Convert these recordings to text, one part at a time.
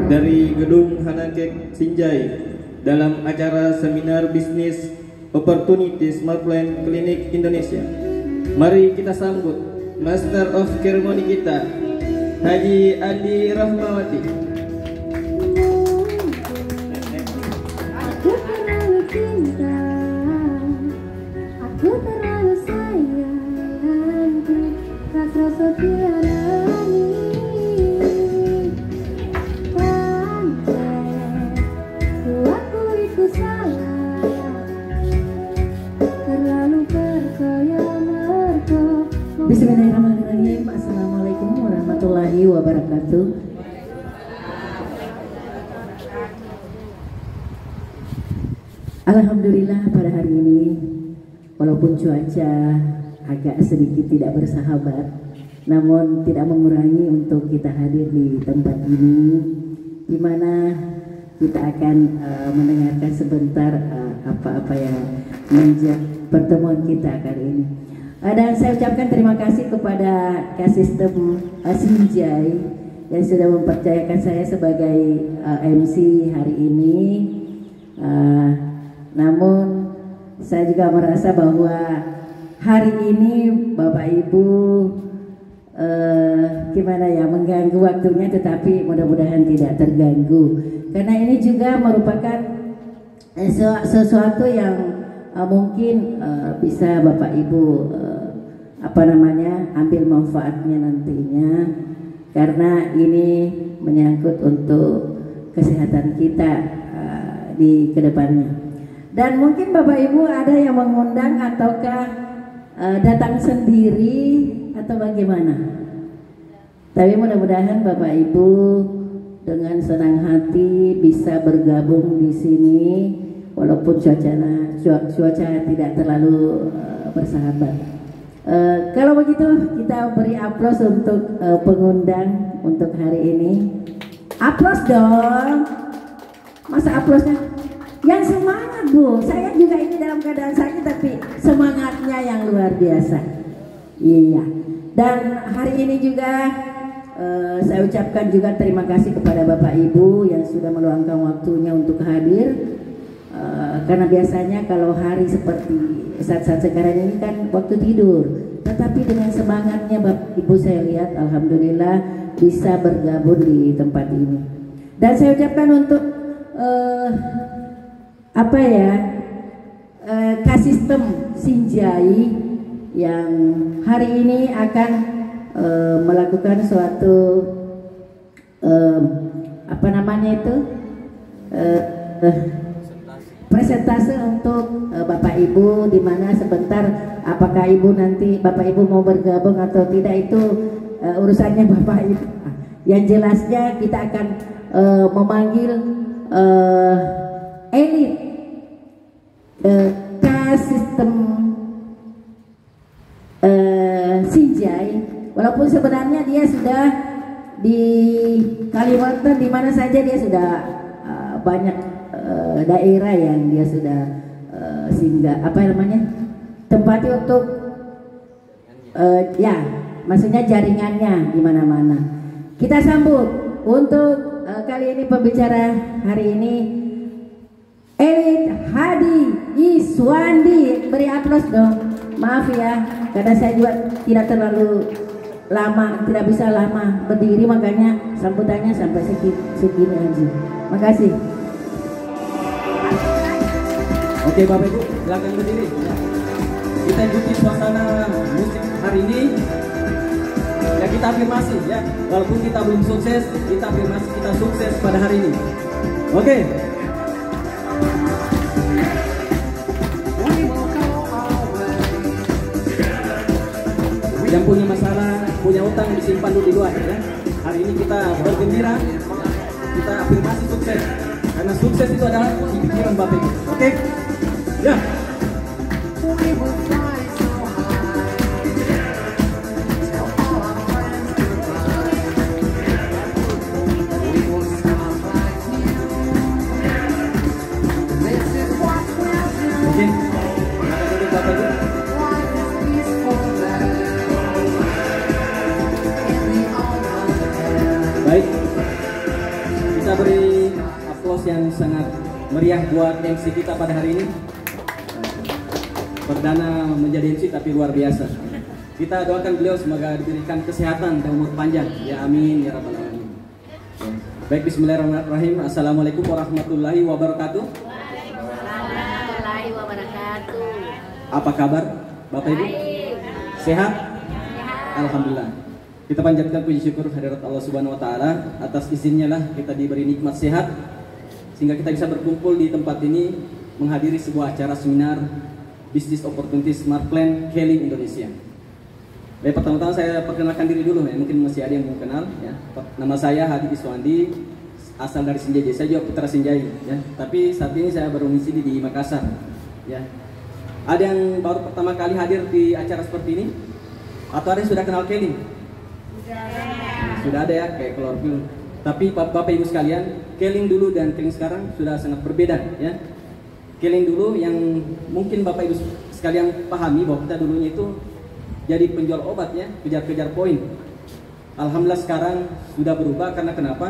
Dari Gedung Hanakek Sinjai dalam acara seminar bisnis Opportunity Smart Plan Klinik Indonesia. Mari kita sambut Master of Ceremony kita, Haji Andi Rahmawati. Bismillahirrahmanirrahim. Assalamualaikum warahmatullahi wabarakatuh. Alhamdulillah pada hari ini walaupun cuaca agak sedikit tidak bersahabat, namun tidak mengurangi untuk kita hadir di tempat ini, di mana kita akan mendengarkan sebentar apa-apa yang menjadi pertemuan kita kali ini. Dan saya ucapkan terima kasih kepada Kasistem Sinjai yang sudah mempercayakan saya sebagai MC hari ini. Namun saya juga merasa bahwa hari ini Bapak Ibu gimana ya, mengganggu waktunya, tetapi mudah-mudahan tidak terganggu karena ini juga merupakan sesuatu yang mungkin bisa Bapak Ibu ambil manfaatnya nantinya, karena ini menyangkut untuk kesehatan kita di kedepannya. Dan mungkin Bapak Ibu ada yang mengundang ataukah datang sendiri atau bagaimana? Tapi mudah-mudahan Bapak Ibu dengan senang hati bisa bergabung di sini walaupun cuaca tidak terlalu bersahabat. Kalau begitu kita beri aplaus untuk pengundang untuk hari ini. Aplaus dong. Masa aplausnya? Yang semangat Bu. Saya juga ini dalam keadaan sakit tapi semangatnya yang luar biasa. Iya. Dan hari ini juga saya ucapkan juga terima kasih kepada Bapak Ibu yang sudah meluangkan waktunya untuk hadir. Karena biasanya kalau hari seperti saat-saat sekarang ini kan waktu tidur, tetapi dengan semangatnya Bapak Ibu saya lihat alhamdulillah bisa bergabung di tempat ini. Dan saya ucapkan untuk Kasistem Sinjai yang hari ini akan melakukan suatu presentase untuk Bapak Ibu, di mana sebentar apakah Ibu nanti Bapak Ibu mau bergabung atau tidak itu urusannya Bapak Ibu. Yang jelasnya kita akan memanggil elit Kasistem Sinjai, walaupun sebenarnya dia sudah di Kalimantan, di mana saja dia sudah banyak daerah yang dia sudah singgah tempati untuk maksudnya jaringannya di mana-mana. Kita sambut untuk kali ini pembicara hari ini Elit Hadi Iswandi. Beri aplaus dong. Maaf ya karena saya juga tidak terlalu lama, tidak bisa lama berdiri, makanya sambutannya sampai segini aja. Makasih. Oke Bapak Ibu, silakan berdiri. Kita ikuti suasana musik hari ini. Ya kita afirmasi ya, walaupun kita belum sukses, kita afirmasi kita sukses pada hari ini. Oke. Yang punya masalah, punya utang disimpan dulu di luar ya. hari ini kita bergembira, kita afirmasi sukses. Karena sukses itu adalah di pikiran Bapak Ibu. Oke? Ya. Baik, kita beri aplaus yang sangat meriah buat MC kita pada hari ini. Perdana menjadi MC tapi luar biasa. Kita doakan beliau semoga diberikan kesehatan dan umur panjang. Ya amin ya rabbal alamin. Baik, bismillahirrahmanirrahim. Assalamualaikum warahmatullahi wabarakatuh. Warahmatullahi wabarakatuh. Apa kabar Bapak Ibu? Sehat? Alhamdulillah. Kita panjatkan puji syukur hadirat Allah Subhanahu wa taala atas izinnya lah kita diberi nikmat sehat sehingga kita bisa berkumpul di tempat ini menghadiri sebuah acara seminar Business Opportunity Smart Plan Keling Indonesia. Baik, pertama-tama saya perkenalkan diri dulu ya, mungkin masih ada yang belum kenal ya. Nama saya Hadi Iswandi, asal dari Sinjai, saya juga putra Sinjai ya. Tapi saat ini saya baru mengisi di Makassar ya. Ada yang baru pertama kali hadir di acara seperti ini? Atau ada yang sudah kenal Keling? Sudah ada ya, kayak klorofil. Tapi Bapak Ibu sekalian, Keling dulu dan Keling sekarang sudah sangat berbeda ya. Keling dulu yang mungkin Bapak Ibu sekalian pahami bahwa kita dulunya itu jadi penjual obat ya, kejar-kejar poin. Alhamdulillah sekarang sudah berubah karena kenapa?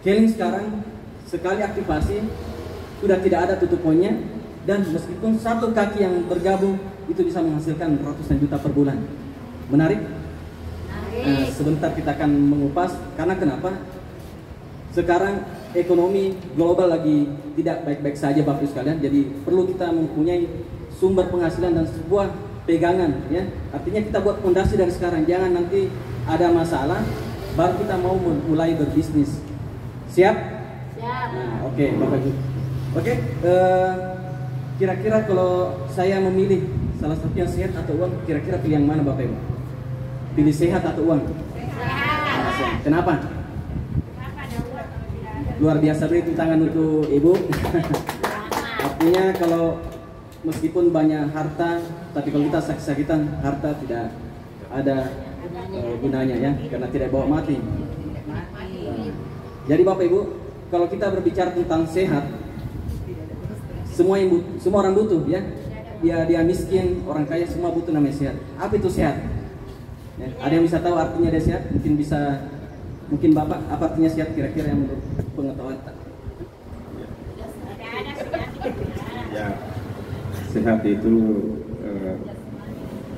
Keling sekarang sekali aktivasi sudah tidak ada tutup poinnya dan meskipun satu kaki yang bergabung itu bisa menghasilkan ratusan juta per bulan. Menarik? Nah, sebentar kita akan mengupas karena kenapa sekarang ekonomi global lagi tidak baik-baik saja Bapak Ibu sekalian, jadi perlu kita mempunyai sumber penghasilan dan sebuah pegangan ya, artinya kita buat fondasi dari sekarang, jangan nanti ada masalah baru kita mau mulai berbisnis. Siap? Siap. Nah, oke, Bapak Ibu. Oke, kira-kira kalau saya memilih salah satu yang sehat atau uang, kira-kira pilih yang mana Bapak Ibu? Pilih sehat atau uang? Sehat. Kenapa? Luar biasa, beri tepuk tangan untuk Ibu. Artinya kalau meskipun banyak harta, tapi kalau kita sakit-sakitan, harta tidak ada gunanya ya, karena tidak bawa mati. Jadi Bapak Ibu, kalau kita berbicara tentang sehat, semua orang butuh ya. Dia miskin, orang kaya, semua butuh namanya sehat. Apa itu sehat? Ya, ada yang bisa tahu artinya dia sehat? Mungkin Bapak apa artinya sehat kira-kira yang menurut pengetahuan? Ya, sehat itu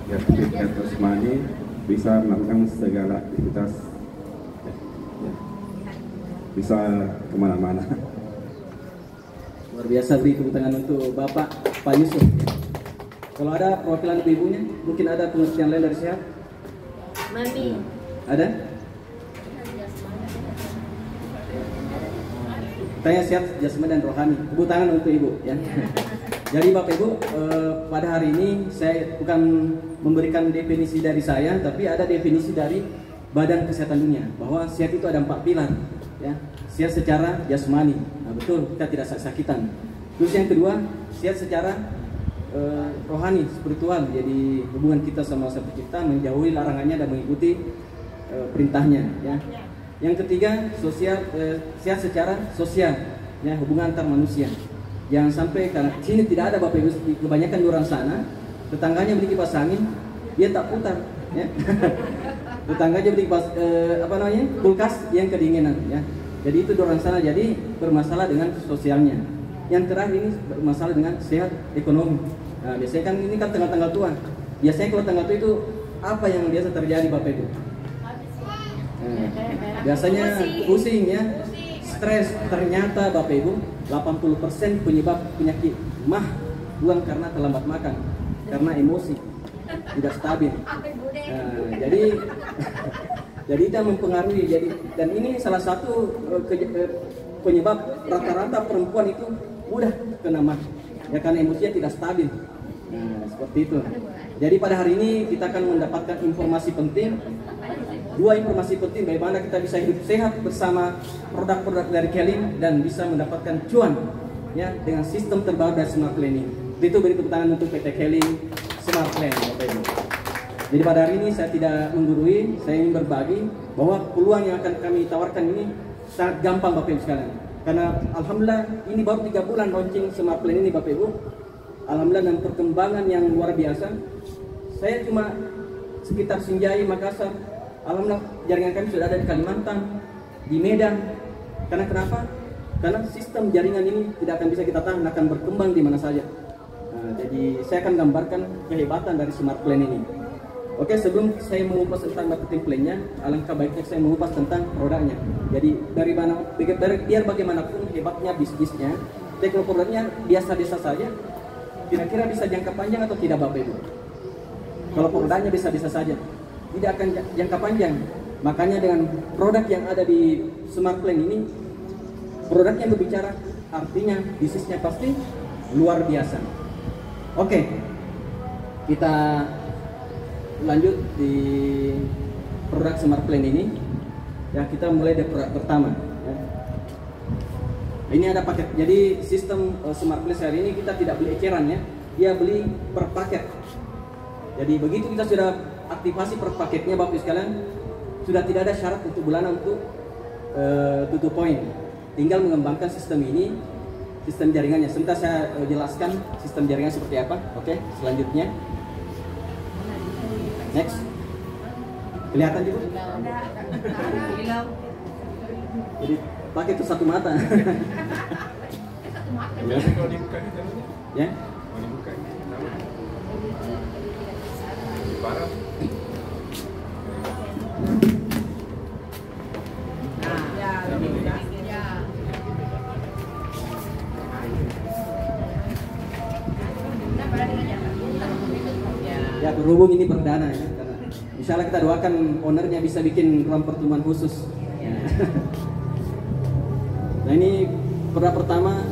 ya fit and jasmani, bisa melakukan segala aktivitas ya, bisa kemana-mana. Luar biasa, beri tepuk tangan untuk Bapak Pak Yusuf. Kalau ada perwakilan ibunya, mungkin ada pengertian lain dari sehat? Mami. Ada? Tanya sehat jasmani dan rohani. Tepuk tangan untuk Ibu ya. Jadi Bapak Ibu, pada hari ini saya bukan memberikan definisi dari saya, tapi ada definisi dari Badan Kesehatan Dunia bahwa sehat itu ada 4 pilar ya. Sehat secara jasmani. Nah, betul, kita tidak sakit-sakitan. Terus yang kedua, sehat secara rohani, spiritual. Jadi hubungan kita sama Sang Pencipta, menjauhi larangannya dan mengikuti perintahnya ya. Yang ketiga, sehat secara sosial ya, hubungan antar manusia. Jangan sampai karena sini tidak ada Bapak Ibu, kebanyakan di orang sana tetangganya beli kipas angin, dia tak putar ya. Tetangganya beli kipas kulkas yang kedinginan ya. Jadi itu di orang sana, jadi bermasalah dengan sosialnya. Yang terakhir ini bermasalah dengan sehat ekonomi. Nah, biasanya kan ini kan tanggal-tanggal tua. Biasanya kalau tanggal tua itu apa yang biasa terjadi Bapak Ibu? Nah, biasanya pusing ya, stres. Ternyata Bapak Ibu 80% penyebab penyakit mah bukan karena terlambat makan, karena emosi tidak stabil. Nah, jadi itu mempengaruhi. Dan ini salah satu penyebab rata-rata perempuan itu mudah kena mah ya, karena emosinya tidak stabil. Nah, seperti itu. Jadi pada hari ini kita akan mendapatkan informasi penting dua informasi penting bagaimana kita bisa hidup sehat bersama produk-produk dari Keling dan bisa mendapatkan cuan ya dengan sistem terbaru dari Smart Plan ini. Itu beri tepuk tangan untuk PT Keling Smart Plan, Bapak Ibu. Jadi pada hari ini saya tidak menggurui, saya ingin berbagi bahwa peluang yang akan kami tawarkan ini sangat gampang Bapak Ibu sekalian. Karena alhamdulillah ini baru 3 bulan launching Smart Plan ini Bapak Ibu. Alhamdulillah dengan perkembangan yang luar biasa. Saya cuma sekitar Sinjai, Makassar. Alhamdulillah jaringan kami sudah ada di Kalimantan, di Medan. Karena kenapa? Karena sistem jaringan ini tidak akan bisa kita tahan, akan berkembang di mana saja. Nah, jadi saya akan gambarkan kehebatan dari Smart Plan ini. Oke, sebelum saya mengupas tentang marketing plan-nya, alangkah baiknya saya mengupas tentang produknya. Jadi biar bagaimanapun hebatnya bisnisnya, teknologi produknya biasa-biasa saja. Kira-kira bisa jangka panjang atau tidak Bapak Ibu? Kalau produknya bisa-bisa saja, tidak akan jangka panjang. Makanya dengan produk yang ada di Smart Plan ini, produknya berbicara, artinya bisnisnya pasti luar biasa. Oke, kita lanjut di produk Smart Plan ini. Ya, kita mulai dari produk pertama. Ya. Ini ada paket. Jadi sistem Smart Plan hari ini kita tidak beli eceran ya, dia beli per paket. Jadi begitu kita sudah aktivasi per paketnya Bapak sekalian, sudah tidak ada syarat untuk bulanan untuk tutup poin. Tinggal mengembangkan sistem ini, sistem jaringannya. Sebentar saya jelaskan sistem jaringan seperti apa. Oke, selanjutnya. Next. Kelihatan juga? Jadi pakai itu satu mata. Ya. Ya, berhubung ini perdana ya, karena insyaallah kita doakan ownernya bisa bikin ruang pertemuan khusus. Ya. Nah ini produk pertama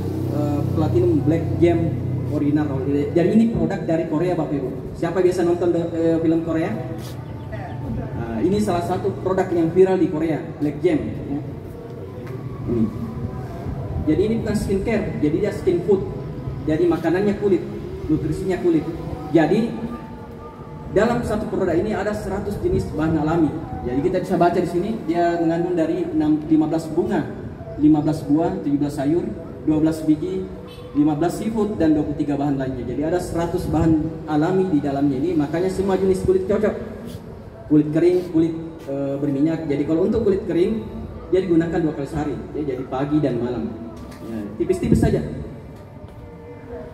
Platinum Black Gem Original. Jadi ini produk dari Korea Bapak Ibu. Siapa biasa nonton film Korea? Nah, ini salah satu produk yang viral di Korea, Black Gem. Ya. Ini. Jadi ini bukan skincare, jadi dia skin food. Jadi makanannya kulit, nutrisinya kulit. Jadi dalam satu produk ini ada 100 jenis bahan alami. Jadi kita bisa baca di sini dia mengandung dari 15 bunga, 15 buah, 17 sayur, 12 biji, 15 seafood dan 23 bahan lainnya. Jadi ada 100 bahan alami di dalamnya ini. Makanya semua jenis kulit cocok. Kulit kering, kulit berminyak. Jadi kalau untuk kulit kering dia digunakan 2 kali sehari. Ya, jadi pagi dan malam. Ya, tipis-tipis saja.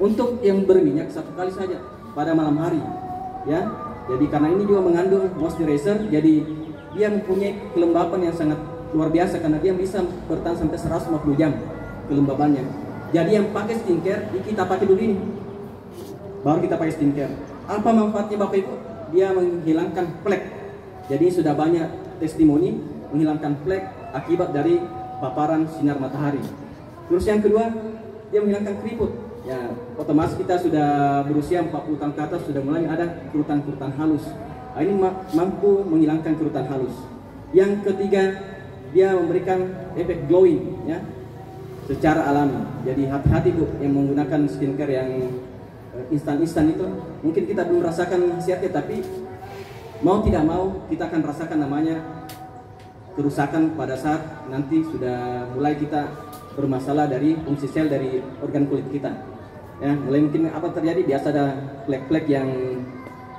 Untuk yang berminyak 1 kali saja pada malam hari. Ya. Jadi karena ini juga mengandung moisturizer, jadi dia mempunyai kelembapan yang sangat luar biasa karena dia bisa bertahan sampai 150 jam kelembabannya. Jadi yang pakai skincare, kita pakai dulu ini, baru kita pakai skincare. Apa manfaatnya Bapak Ibu? Dia menghilangkan flek. Jadi sudah banyak testimoni menghilangkan flek akibat dari paparan sinar matahari. Terus yang kedua, dia menghilangkan keriput. Ya, otomatis kita sudah berusia 40 tahun ke atas sudah mulai ada kerutan-kerutan halus. Nah, ini mampu menghilangkan kerutan halus. Yang ketiga, dia memberikan efek glowing ya, secara alami. Jadi hati-hati Bu yang menggunakan skincare yang instan-instan itu. Mungkin kita belum merasakan khasiatnya, tapi mau tidak mau kita akan rasakan namanya kerusakan pada saat nanti sudah mulai kita bermasalah dari fungsi sel dari organ kulit kita. Ya, mulai mungkin apa terjadi? Biasa ada flek-flek yang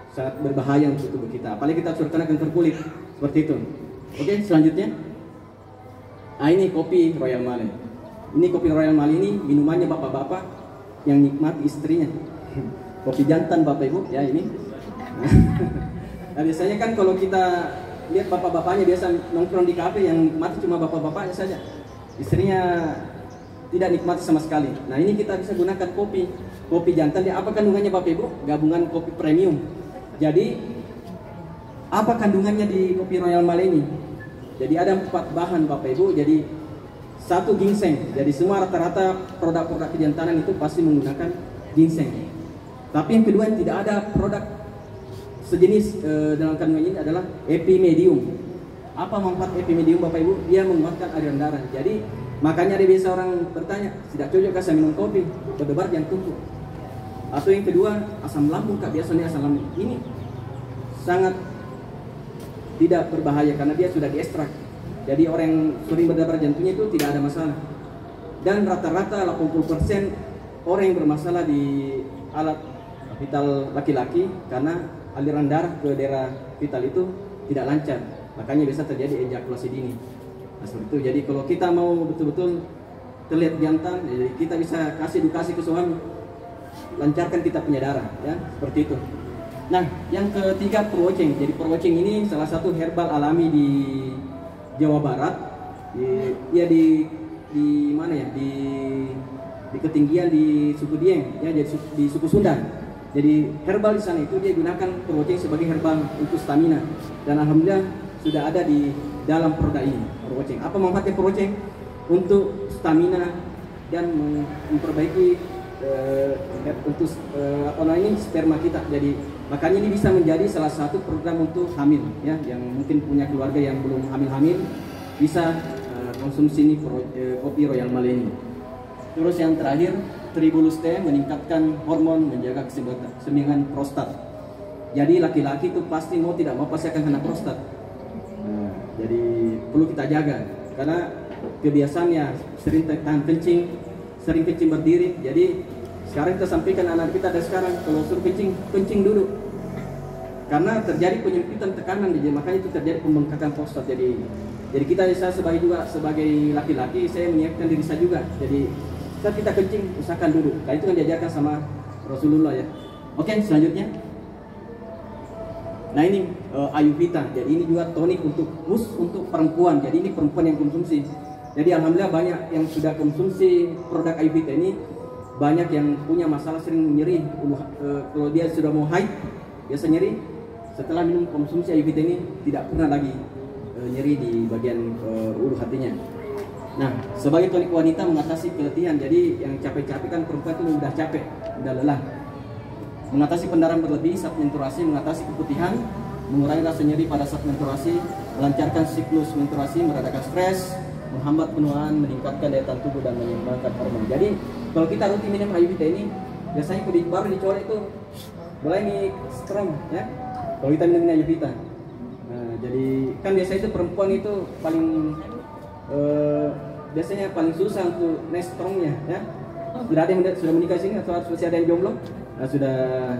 sangat berbahaya untuk tubuh kita. Apalagi kita terkena kanker kulit seperti itu. Oke, selanjutnya. Nah, ini kopi Royal Mali. Ini kopi Royal Mali ini minumannya bapak-bapak yang nikmati istrinya. Kopi jantan Bapak Ibu ya ini. Nah, biasanya kan kalau kita lihat bapak-bapaknya biasa nongkrong di kafe yang nikmati cuma bapak-bapaknya saja. Istrinya tidak nikmati sama sekali. Nah ini kita bisa gunakan kopi jantan. Apa kandungannya Bapak Ibu? Gabungan kopi premium. Jadi apa kandungannya di kopi Royal Mali ini? Jadi ada 4 bahan Bapak Ibu. Jadi 1 ginseng. Jadi semua rata-rata produk-produk kejantanan itu pasti menggunakan ginseng. Tapi yang kedua yang tidak ada produk sejenis dalam kandungan ini adalah epimedium. Apa manfaat epimedium Bapak Ibu? Dia menguatkan aliran darah. Jadi makanya ada biasa orang bertanya, tidak cocok kah saya minum kopi? Berdebar jangan tumpuk. Atau yang kedua, asam lambung kak, biasanya asam lambung ini sangat tidak berbahaya karena dia sudah diekstrak. Jadi orang yang sering berdebar jantungnya itu tidak ada masalah. Dan rata-rata 80% orang yang bermasalah di alat vital laki-laki karena aliran darah ke daerah vital itu tidak lancar. Makanya bisa terjadi ejakulasi dini. Nah, seperti itu. Jadi kalau kita mau betul-betul terlihat jantan, jadi kita bisa kasih edukasi ke suami, lancarkan kita punya darah, ya seperti itu. Nah, yang ketiga perwoceng. Jadi perwoceng ini salah satu herbal alami di Jawa Barat. Di mana ya? Di ketinggian di suku Dieng, ya, jadi di suku Sunda. Jadi herbal di sana itu dia gunakan perwoceng sebagai herbal untuk stamina. Dan alhamdulillah sudah ada di dalam produk ini perwoceng. Apa manfaatnya perwoceng? Untuk stamina dan memperbaiki untuk sperma kita. Jadi makanya ini bisa menjadi salah satu program untuk hamil, ya, yang mungkin punya keluarga yang belum hamil-hamil bisa konsumsi ini kopi Royal Malay ini. Terus yang terakhir, Tribulus teh meningkatkan hormon, menjaga keseimbangan prostat. Jadi laki-laki itu pasti mau tidak mau pasti akan kena prostat. Nah, jadi perlu kita jaga karena kebiasaannya sering tahan kencing, sering kencing berdiri. Jadi sekarang kita sampaikan anak kita ada sekarang kalau suruh kencing dulu. Karena terjadi penyempitan tekanan, jadi makanya itu terjadi pembengkakan prostat. Jadi saya sebagai laki-laki saya menyiapkan diri saya juga. Jadi saat kita kencing usahakan dulu. Karena itu kan diajarkan sama Rasulullah, ya. Oke, selanjutnya. Nah ini Ayurveda. Jadi ini juga tonik untuk perempuan. Jadi ini perempuan yang konsumsi. Jadi alhamdulillah banyak yang sudah konsumsi produk Ayurveda ini. Banyak yang punya masalah sering nyeri. Kalau dia sudah mau haid, biasa nyeri. Setelah minum konsumsi Ayurveda ini tidak pernah lagi nyeri di bagian ulu hatinya. Nah, sebagai tonik wanita mengatasi keletihan. Jadi yang capek-capek kan perempuan itu udah capek, udah lelah. Mengatasi pendarahan berlebih saat menstruasi, mengatasi keputihan, mengurangi rasa nyeri pada saat menstruasi, melancarkan siklus menstruasi, meredakan stres, menghambat penuaan, meningkatkan daya tahan tubuh dan menyeimbangkan hormon. Jadi kalau kita rutin minum Ayurveda ini, biasanya baru dicolek itu mulai nih strong, ya. Kalau kita minum Ayurveda. Nah, jadi kan biasanya itu perempuan itu paling biasanya paling susah untuk nestrongnya, ya. Sudah ada yang sudah menikah sini atau masih ada yang jomblo? Nah, sudah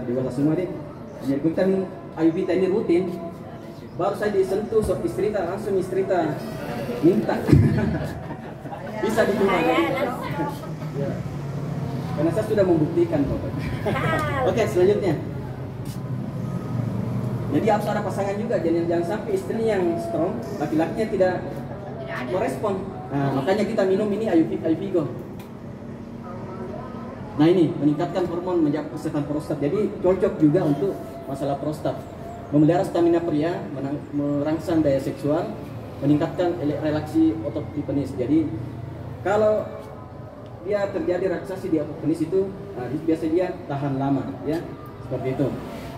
dewasa semua deh. Jadi kita minum Ayurveda ini rutin, baru saya disentuh sok istri langsung istri minta bisa diterima. Ya. Karena saya sudah membuktikan, Bapak. Oke, selanjutnya. Jadi harus ada pasangan juga, jangan sampai istri yang strong, laki-lakinya tidak merespon. Nah, makanya kita minum ini Ayurveda. Nah ini meningkatkan hormon, menjaga kesehatan prostat. Jadi cocok juga untuk masalah prostat. Memelihara stamina pria, merangsang daya seksual, meningkatkan relaksi otot di penis. Jadi kalau dia terjadi relaksasi di otot penis itu, biasanya dia tahan lama, ya, seperti itu.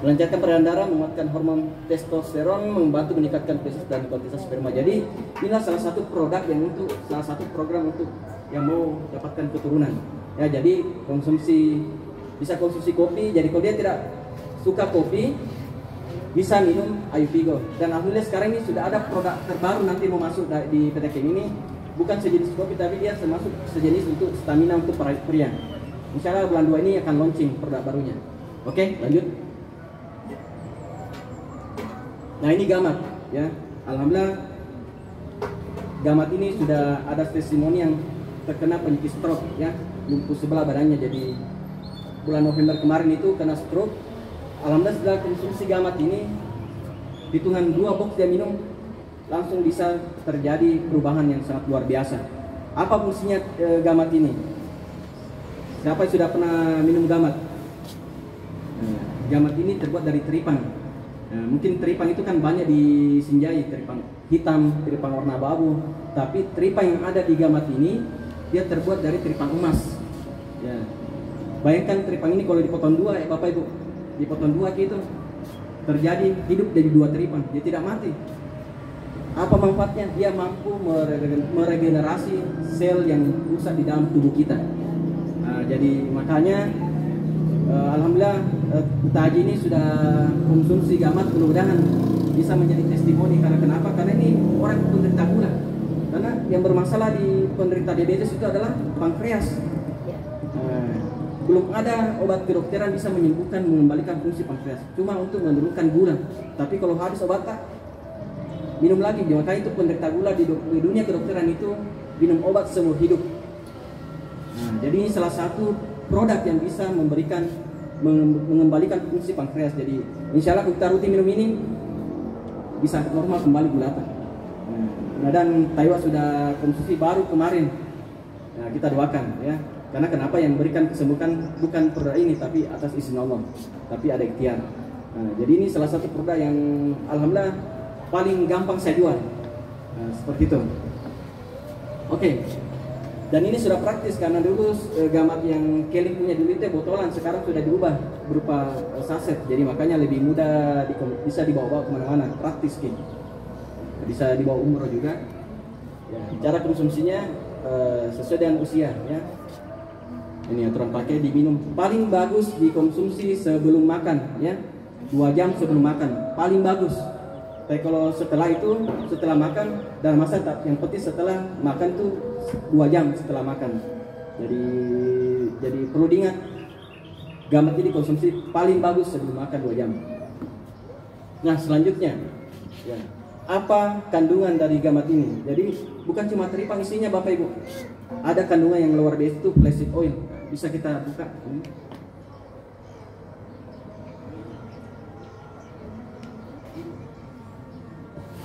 Melancarkan peredaran darah, menguatkan hormon testosteron, membantu meningkatkan spesies dan kuantitas sperma. Jadi inilah salah satu produk salah satu program untuk yang mau dapatkan keturunan. Ya, jadi bisa konsumsi kopi. Jadi kalau dia tidak suka kopi, bisa minum Ayurveda. Dan alhamdulillah sekarang ini sudah ada produk terbaru nanti mau masuk di PT Kim ini, bukan sejenis kopi tapi dia termasuk sejenis untuk stamina untuk para pria. Insya Allah bulan 2 ini akan launching produk barunya. Oke, lanjut. Nah ini gamat, ya. Alhamdulillah gamat ini sudah ada testimoni yang terkena penyakit stroke, ya, lumpuh sebelah badannya. Jadi bulan November kemarin itu kena stroke. Alhamdulillah setelah konsumsi gamat ini, hitungan 2 box dia minum, langsung bisa terjadi perubahan yang sangat luar biasa. Apa fungsinya gamat ini? Siapa yang sudah pernah minum gamat? Gamat ini terbuat dari teripang. Mungkin teripang itu kan banyak di Sinjai, teripang hitam, teripang warna abu-abu. Tapi teripang yang ada di gamat ini dia terbuat dari teripang emas. Ya. Bayangkan teripang ini kalau dipotong 2, Bapak Ibu, dipotong 2 gitu, terjadi hidup dari 2 teripang, dia tidak mati. Apa manfaatnya? Dia mampu meregenerasi sel yang rusak di dalam tubuh kita. Nah, jadi makanya alhamdulillah Taji ini sudah konsumsi gamat, mudah-mudahan bisa menjadi testimoni. Karena kenapa? Karena ini orang penderita gula. Karena yang bermasalah di penderita diabetes itu adalah pankreas. Belum ada obat kedokteran bisa menyembuhkan, mengembalikan fungsi pankreas. Cuma untuk menurunkan gula. Tapi kalau habis obat tak, minum lagi. Makanya itu penderita gula di dunia kedokteran itu minum obat seumur hidup. Nah, jadi ini salah satu produk yang bisa mengembalikan fungsi pankreas. Jadi insya Allah kita rutin minum ini bisa normal kembali gula. Nah, dan Taiwan sudah konsumsi baru kemarin. Nah, kita doakan ya. Karena kenapa yang memberikan kesembuhan bukan produk ini tapi atas izin Allah. Tapi ada ikhtiar. Nah, jadi ini salah satu produk yang alhamdulillah paling gampang saya jual. Nah, seperti itu. Oke. Dan ini sudah praktis karena dulu gamat yang Kelly punya dulu itu botolan, sekarang sudah diubah berupa saset. Jadi makanya lebih mudah bisa dibawa kemana-mana, praktis gitu. Bisa dibawa umroh juga. Ya, cara konsumsinya sesuai dengan usia ya. Ini aturan pakai diminum paling bagus dikonsumsi sebelum makan ya. 2 jam sebelum makan paling bagus. Tapi kalau setelah itu, setelah makan dan masa yang penting setelah makan tuh 2 jam setelah makan. Jadi perlu diingat gamat ini konsumsi paling bagus sebelum makan 2 jam. Nah selanjutnya ya, apa kandungan dari gamat ini? Jadi bukan cuma teripang isinya Bapak Ibu. Ada kandungan yang luar biasa itu flaxseed oil. Bisa kita buka.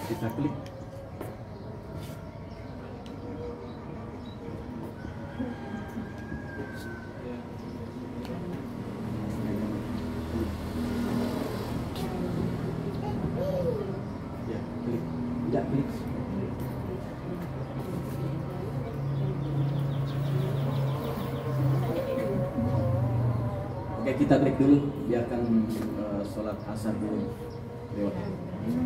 Kita klik. Ya, klik. Tidak klik. Oke, kita break dulu. Biarkan sholat asar dulu lewat.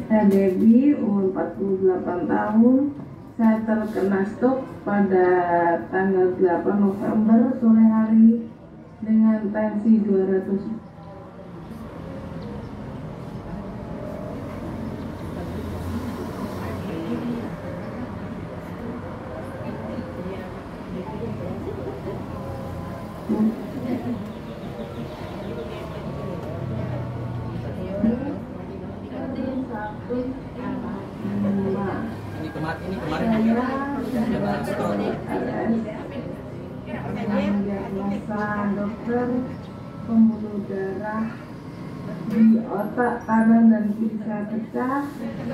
Saya Debbie, umur 48 tahun. Saya terkena stroke pada tanggal 8 November sore hari dengan tensi 200. Ini kemarin diagnosa dokter pembuluh darah di otak kanan dan kiri saya pecah,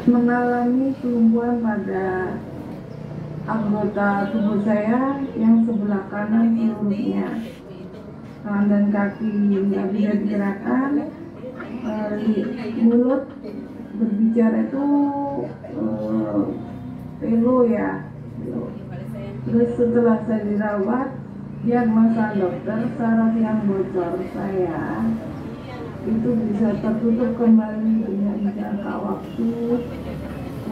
mengalami kelumpuhan pada anggota tubuh saya yang sebelah kanan seluruhnya. Tangan dan kaki nggak bisa digerakkan, mulut berbicara itu pelu ya. Terus setelah saya dirawat, diagnosa dokter saraf yang bocor saya itu bisa tertutup kembali dengan jangka waktu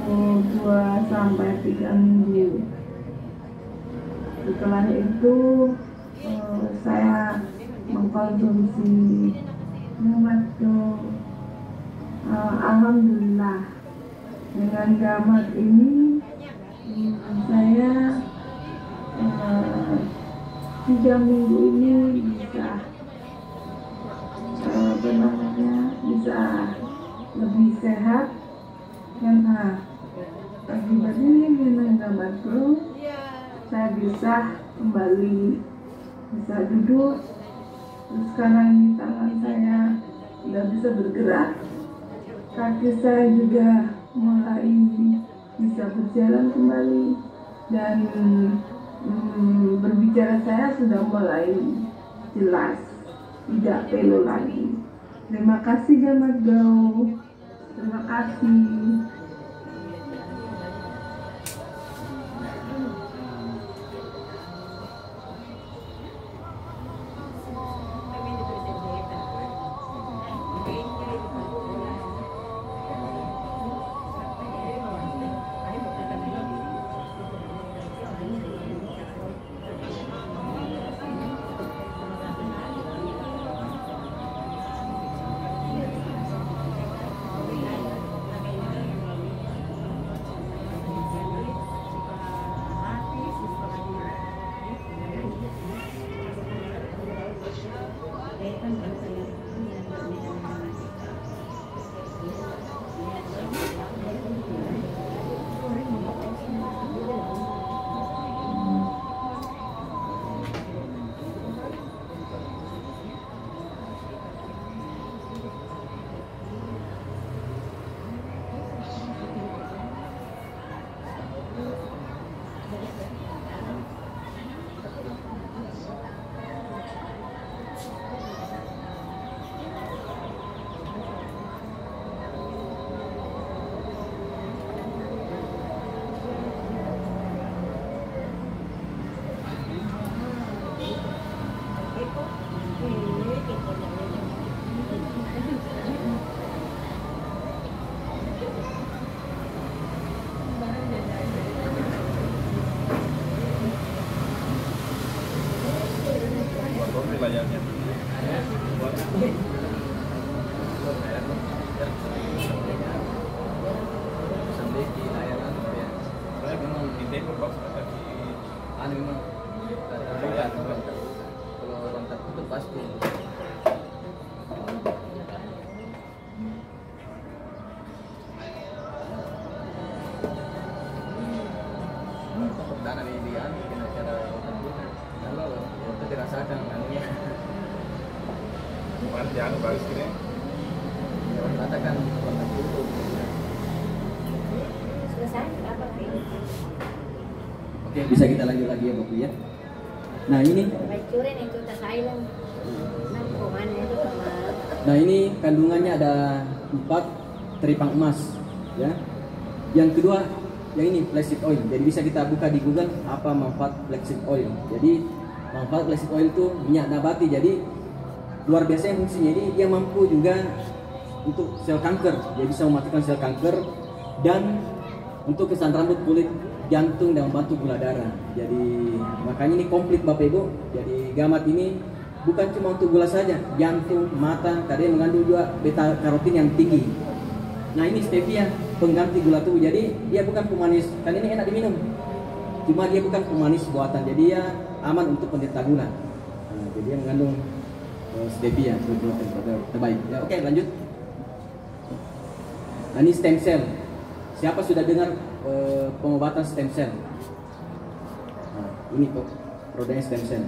2-3 minggu. Setelah itu saya mengkonsumsi gamat. Alhamdulillah dengan gamat ini saya 3 minggu ini bisa bisa lebih sehat karena akibat ini minum gamat terus saya bisa kembali bisa duduk. Terus sekarang ini tangan saya sudah bisa bergerak, kaki saya juga mulai bisa berjalan kembali dan berbicara saya sudah mulai jelas, tidak pelu lagi. Terima kasih Gamat Go. Terima kasih. layarnya. Sampai di layanan ya. Saya memang di tembok Pak, tapi Anu memang kalau lontar itu pasti. Dana di anu bikin acara kalau itu dirasakan anunya. kemarin di anu bagus gini. Katakan lontar itu. Selesai apa ini? Oke, bisa kita lanjut lagi ya Bapak ya. Nah ini, Bacurin itu tas island. Nah, kemana itu kemana? nah ini kandungannya ada 4 teripang emas, ya. Yang kedua, yang ini flaxseed oil. Jadi bisa kita buka di Google apa manfaat flaxseed oil. Jadi manfaat flaxseed oil itu minyak nabati. Jadi luar biasa fungsinya. Jadi dia mampu juga untuk sel kanker. Jadi bisa mematikan sel kanker dan untuk kesan rambut, kulit, jantung dan membantu gula darah. Jadi makanya ini komplit Bapak Ibu. Jadi gamat ini bukan cuma untuk gula saja, jantung, mata, kadang mengandung juga beta karotin yang tinggi. Nah ini stevia, pengganti gula tubuh. Jadi dia bukan pemanis, kan ini enak diminum. Cuma dia bukan pemanis buatan, jadi dia aman untuk penderita gula. Nah, jadi dia mengandung stevia, terbaik. Ya, oke lanjut. Nah ini stem cell. Siapa sudah dengar pengobatan stem cell? Nah, ini kok produknya stem cell.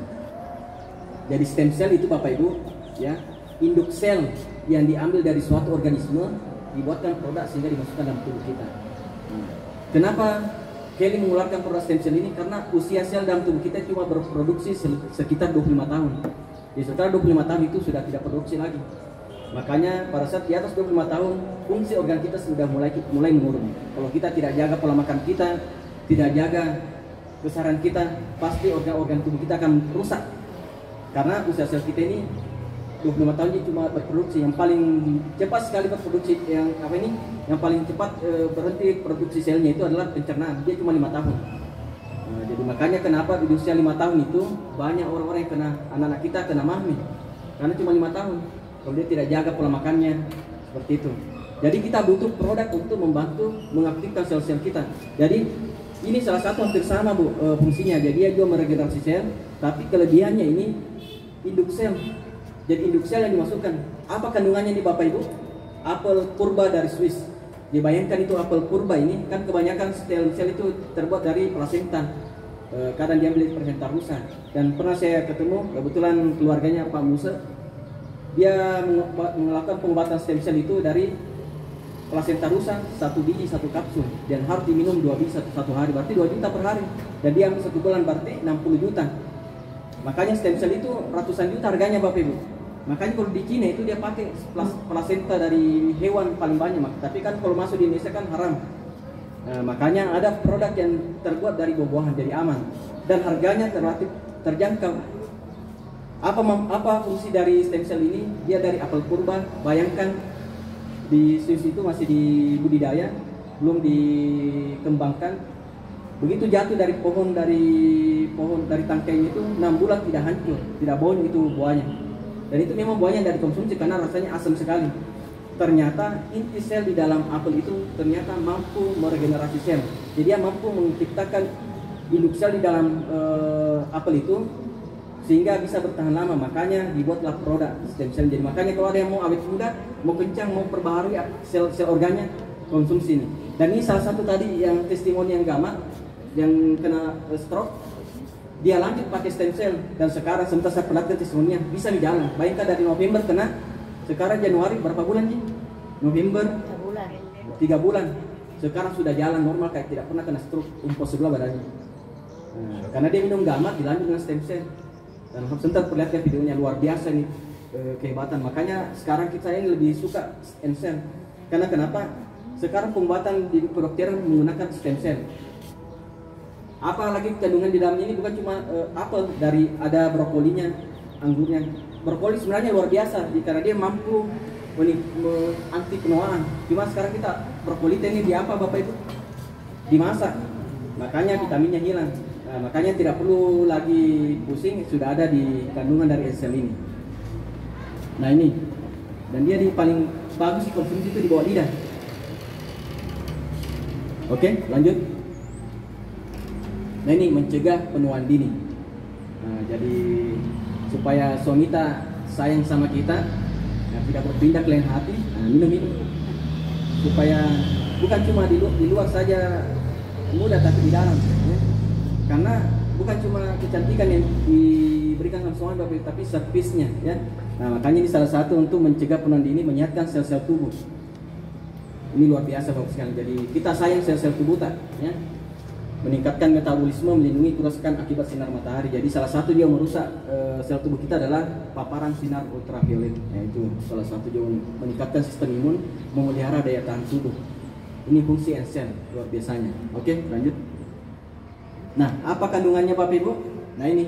Jadi stem cell itu Bapak Ibu, ya, induk sel yang diambil dari suatu organisme dibuatkan produk sehingga dimasukkan dalam tubuh kita. Kenapa Kelly mengeluarkan produk stem cell ini? Karena usia sel dalam tubuh kita cuma berproduksi sekitar 25 tahun. Jadi setelah 25 tahun itu sudah tidak produksi lagi. Makanya pada saat di atas 25 tahun fungsi organ kita sudah mulai menurun. Kalau kita tidak jaga pola makan kita, tidak jaga besaran kita, pasti organ-organ tubuh kita akan rusak. Karena usia sel kita ini 25 tahun ini cuma berproduksi. Yang paling cepat sekali berproduksi yang apa ini? Yang paling cepat berhenti produksi selnya itu adalah pencernaan. Dia cuma 5 tahun. Nah, jadi makanya kenapa di usia 5 tahun itu banyak orang-orang yang kena, anak-anak kita kena mahmi. Karena cuma 5 tahun. Kalau dia tidak jaga pola makannya seperti itu. Jadi kita butuh produk untuk membantu mengaktifkan sel-sel kita. Jadi ini salah satu hampir sama Bu fungsinya. Jadi dia juga meregenerasi sel, tapi kelebihannya ini induk sel. Jadi induk sel yang dimasukkan. Apa kandungannya di Bapak Ibu? Apel purba dari Swiss. Dibayangkan itu apel purba ini kan kebanyakan sel-sel itu terbuat dari plasenta. Kadang diambil dari plasenta rusa. Dan pernah saya ketemu kebetulan keluarganya Pak Musa. Dia melakukan pengobatan stem cell itu dari plasenta rusa 1 biji 1 kapsul dan harus diminum 2 biji satu hari, berarti 2 juta per hari, dan dia ambil 1 bulan berarti 60 juta. Makanya stem cell itu ratusan juta harganya Bapak Ibu. Makanya kalau di Cina itu dia pakai plasenta dari hewan paling banyak, tapi kan kalau masuk di Indonesia kan haram. Nah, makanya ada produk yang terbuat dari buah-buahan, jadi aman dan harganya relatif terjangkau. Apa fungsi dari stem cell ini? Dia dari apel purba. Bayangkan di Swiss itu masih di budidaya, belum dikembangkan. Begitu jatuh dari pohon dari tangkainya itu 6 bulan tidak hancur, tidak bau itu buahnya. Dan itu memang buahnya dari konsumsi karena rasanya asam sekali. Ternyata inti sel di dalam apel itu ternyata mampu meregenerasi sel. Jadi dia mampu menciptakan induk sel di dalam apel itu sehingga bisa bertahan lama. Makanya dibuatlah produk stem cell. Jadi makanya kalau ada yang mau awet muda, mau kencang, mau perbaharui sel organnya, konsumsi ini. Dan ini salah satu tadi yang testimoni yang gamat yang kena stroke, dia lanjut pakai stem cell dan sekarang sementara saya perlihatkan testimoninya bisa di jalan. Bayangkan dari November kena, sekarang Januari berapa bulan sih? November 3 bulan. Sekarang sudah jalan normal kayak tidak pernah kena stroke, umpos sebelah badannya. Nah, karena dia minum gamat dilanjut dengan stem cell. Dan sebentar perlihatkan videonya, luar biasa nih kehebatan. Makanya sekarang kita ini lebih suka stem cell. Karena kenapa? Sekarang pengobatan di kedokteran menggunakan stem cell. Apalagi kandungan di dalamnya ini bukan cuma apel, dari ada brokolinya, anggurnya. Brokoli sebenarnya luar biasa karena dia mampu anti penuaan. Cuma sekarang kita brokoli ini di apa Bapak Ibu? Dimasak. Makanya vitaminnya hilang. Nah, makanya tidak perlu lagi pusing, sudah ada di kandungan dari ensel ini. Nah ini, dan dia di paling bagus dikonsumsi itu di bawah lidah. Oke, lanjut. Nah ini mencegah penuaan dini. Nah, jadi supaya suami kita sayang sama kita, nah, tidak berpindah ke lain hati. Nah, minum ini supaya bukan cuma di luar saja mudah, tapi di dalam. Ya. Karena bukan cuma kecantikan yang diberikan sama suami, tapi servisnya. Ya. Nah makanya ini salah satu untuk mencegah penuaan dini, menyehatkan sel-sel tubuh. Ini luar biasa Bapak sekalian. Jadi kita sayang sel-sel tubuh tak, ya. Meningkatkan metabolisme, melindungi kerusakan akibat sinar matahari. Jadi salah satu dia merusak sel tubuh kita adalah paparan sinar ultraviolet. Ya, itu salah satu dia meningkatkan sistem imun, memelihara daya tahan tubuh. Ini fungsi ensel luar biasanya. Oke, lanjut. Nah, apa kandungannya Bapak Ibu? Nah ini,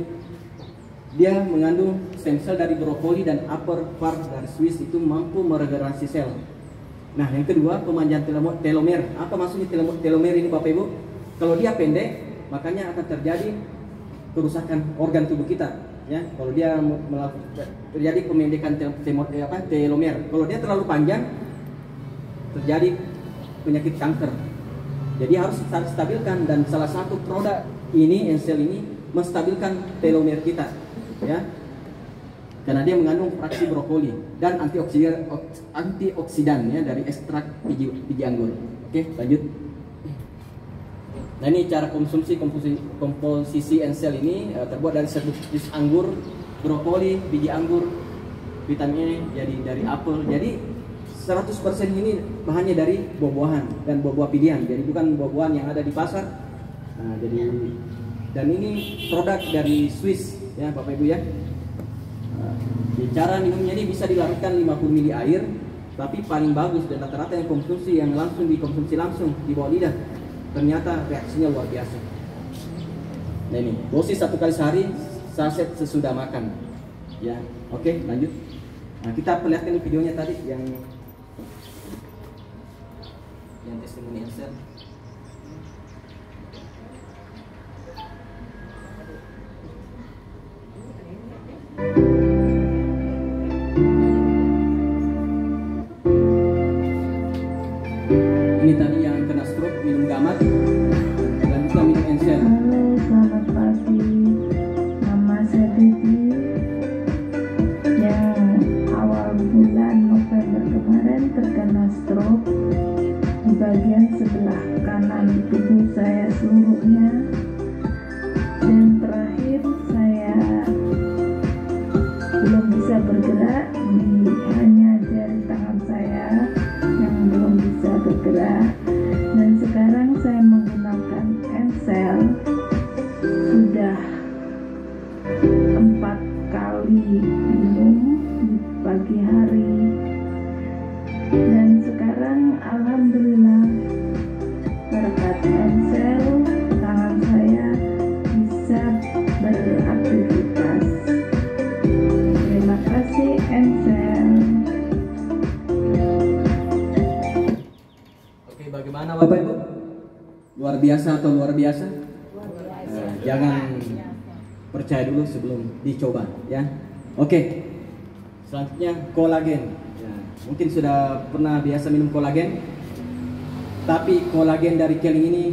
dia mengandung stem cell dari brokoli dan upper part dari Swiss, itu mampu meregenerasi sel. Nah, yang kedua, pemanjang telomer. Apa maksudnya telomer ini Bapak Ibu? Kalau dia pendek, makanya akan terjadi kerusakan organ tubuh kita. Ya, kalau dia terjadi pemendekan telomer. Kalau dia terlalu panjang, terjadi penyakit kanker. Jadi harus stabilkan, dan salah satu produk ini, ensel ini, menstabilkan telomer kita. Ya. Karena dia mengandung fraksi brokoli dan antioksidan ya, dari ekstrak biji anggur. Oke, lanjut. Nah ini cara komposisi ensel ini terbuat dari serbuk anggur, brokoli, biji anggur, vitamin E, jadi dari apel. Jadi 100% ini bahannya dari buah-buahan dan buah-buah pilihan. Jadi bukan buah-buahan yang ada di pasar. Nah, jadi dan ini produk dari Swiss ya Bapak Ibu ya. Cara minumnya ini bisa dilarutkan 50 ml air, tapi paling bagus dan rata-rata yang dikonsumsi langsung di bawah lidah, ternyata reaksinya luar biasa. Nah ini dosis 1 kali sehari, saset sesudah makan. Ya, oke lanjut. Nah kita perlihatkan videonya tadi yang testimoni ensel. Ini tadi yang kena stroke minum gamat dan juga minum ensel. Halo, selamat pagi. Nama saya Titi. Yang awal bulan November kemarin terkena stroke di bagian sebelah kanan tubuh saya seluruhnya. Dan terakhir saya belum bisa bergerak, hanya jari tangan saya yang belum bisa bergerak. Dan sekarang saya menggunakan ensel sudah 4 kali minum di pagi hari, dan sekarang alhamdulillah berkat ensel tangan saya bisa beraktivitas. Terima kasih ensel. Oke, bagaimana Bapak Ibu? Luar biasa atau luar biasa? Jangan percaya dulu sebelum dicoba ya. Oke. Selanjutnya kolagen. Ya, mungkin sudah pernah biasa minum kolagen. Tapi kolagen dari Keling ini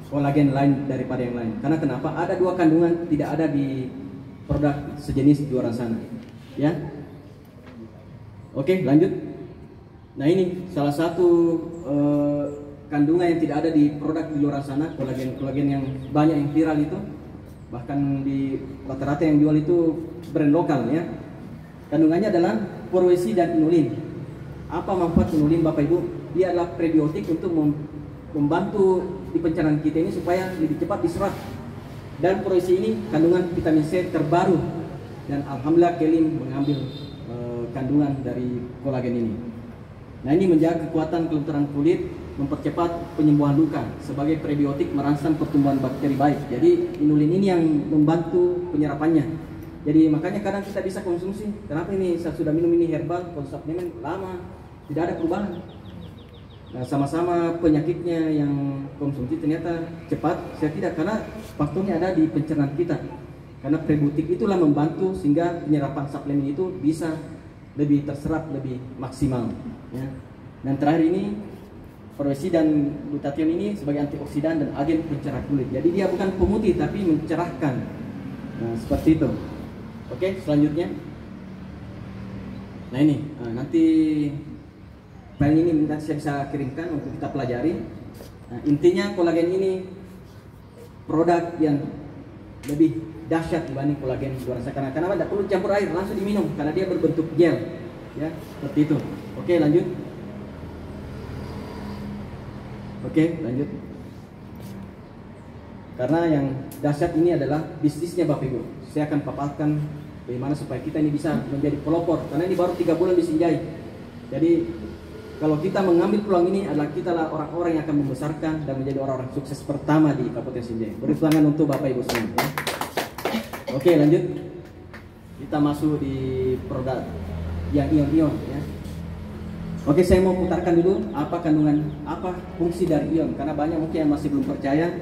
kolagen lain daripada yang lain. Karena kenapa? Ada 2 kandungan tidak ada di produk sejenis di luar sana. Ya. Oke, lanjut. Nah ini salah satu kandungan yang tidak ada di produk di luar sana, kolagen yang banyak yang viral itu, bahkan di rata-rata yang jual itu brand lokal ya. Kandungannya adalah Proesi dan inulin. Apa manfaat inulin Bapak Ibu? Dia adalah prebiotik untuk membantu di pencernaan kita ini supaya lebih cepat diserap. Dan Proesi ini kandungan vitamin C terbaru, dan alhamdulillah Keling mengambil kandungan dari kolagen ini. Nah ini menjaga kekuatan kelenturan kulit, mempercepat penyembuhan luka, sebagai prebiotik merangsang pertumbuhan bakteri baik. Jadi inulin ini yang membantu penyerapannya. Jadi makanya kadang kita bisa konsumsi. Kenapa ini saya sudah minum ini herbal, kalau supplemen lama tidak ada perubahan. Nah, sama-sama penyakitnya yang konsumsi ternyata cepat, saya tidak, karena faktornya ada di pencernaan kita. Karena prebiotik itulah membantu sehingga penyerapan suplemen itu bisa lebih terserap, lebih maksimal. Ya. Dan terakhir ini, Pro-C dan glutathione ini sebagai antioksidan dan agen pencerah kulit. Jadi dia bukan pemutih tapi mencerahkan. Nah, seperti itu. Oke, selanjutnya. Nah ini, nanti file ini nanti saya bisa kirimkan untuk kita pelajari. Nah, intinya kolagen ini produk yang lebih dahsyat dibanding kolagen luar sana, karena tidak perlu campur air, langsung diminum karena dia berbentuk gel, ya seperti itu. Oke, lanjut. Oke, lanjut. Karena yang dahsyat ini adalah bisnisnya Bapak Ibu. Saya akan paparkan bagaimana supaya kita ini bisa menjadi pelopor, karena ini baru 3 bulan disinjai. Jadi kalau kita mengambil peluang ini adalah kita lah orang-orang yang akan membesarkan dan menjadi orang-orang sukses pertama di Kabupaten Sinjai. Beri tangan untuk Bapak Ibu semua. Ya. Oke, lanjut. Kita masuk di produk yang ion-ion. Ya. Oke, saya mau putarkan dulu apa kandungan, apa fungsi dari ion, karena banyak mungkin yang masih belum percaya.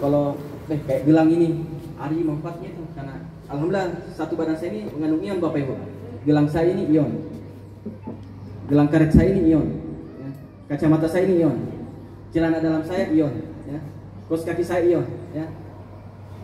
Kalau kayak gelang ini, Ari manfaatnya itu karena alhamdulillah satu badan saya ini mengandung ion Bapak Ibu. Gelang saya ini ion. Gelang karet saya ini ion, ya. Kacamata saya ini ion, celana dalam saya ion, ya. Kaos kaki saya ion, ya.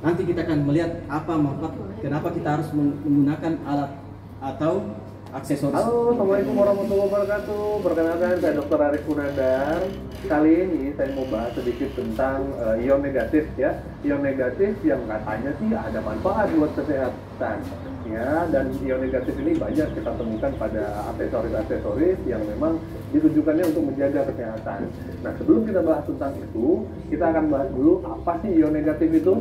Nanti kita akan melihat apa manfaat, kenapa kita harus menggunakan alat atau aksesoris. Halo, Assalamualaikum warahmatullahi wabarakatuh. Perkenalkan, saya Dr. Arif Munandar. Kali ini saya mau bahas sedikit tentang ion negatif, ya. Ion negatif yang katanya sih ada manfaat buat kesehatan. Ya, dan ion negatif ini banyak kita temukan pada aksesoris-aksesoris yang memang ditujukannya untuk menjaga kesehatan. Nah, sebelum kita bahas tentang itu, kita akan bahas dulu apa sih ion negatif itu.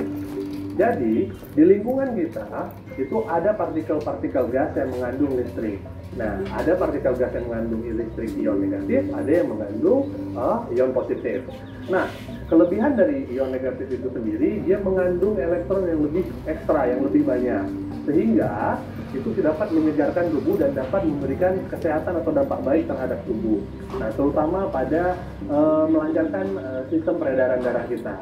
Jadi, di lingkungan kita itu ada partikel-partikel gas yang mengandung listrik. Nah, ada partikel gas yang mengandung listrik ion negatif, ada yang mengandung ion positif. Nah, kelebihan dari ion negatif itu sendiri, dia mengandung elektron yang lebih ekstra, yang lebih banyak. Sehingga itu dapat menyegarkan tubuh dan dapat memberikan kesehatan atau dampak baik terhadap tubuh. Nah, terutama pada melancarkan sistem peredaran darah kita.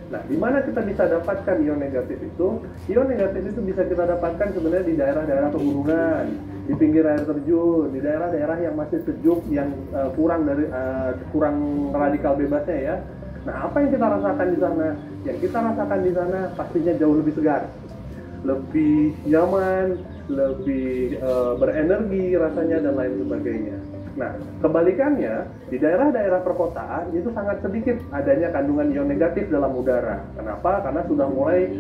Nah, di mana kita bisa dapatkan ion negatif itu? Ion negatif itu bisa kita dapatkan sebenarnya di daerah-daerah pegunungan, di pinggir air terjun, di daerah-daerah yang masih sejuk, yang kurang radikal bebasnya ya. Nah, apa yang kita rasakan di sana? Yang kita rasakan di sana pastinya jauh lebih segar, lebih nyaman, lebih berenergi rasanya dan lain sebagainya. Nah, kebalikannya, di daerah-daerah perkotaan itu sangat sedikit adanya kandungan ion negatif dalam udara. Kenapa? Karena sudah mulai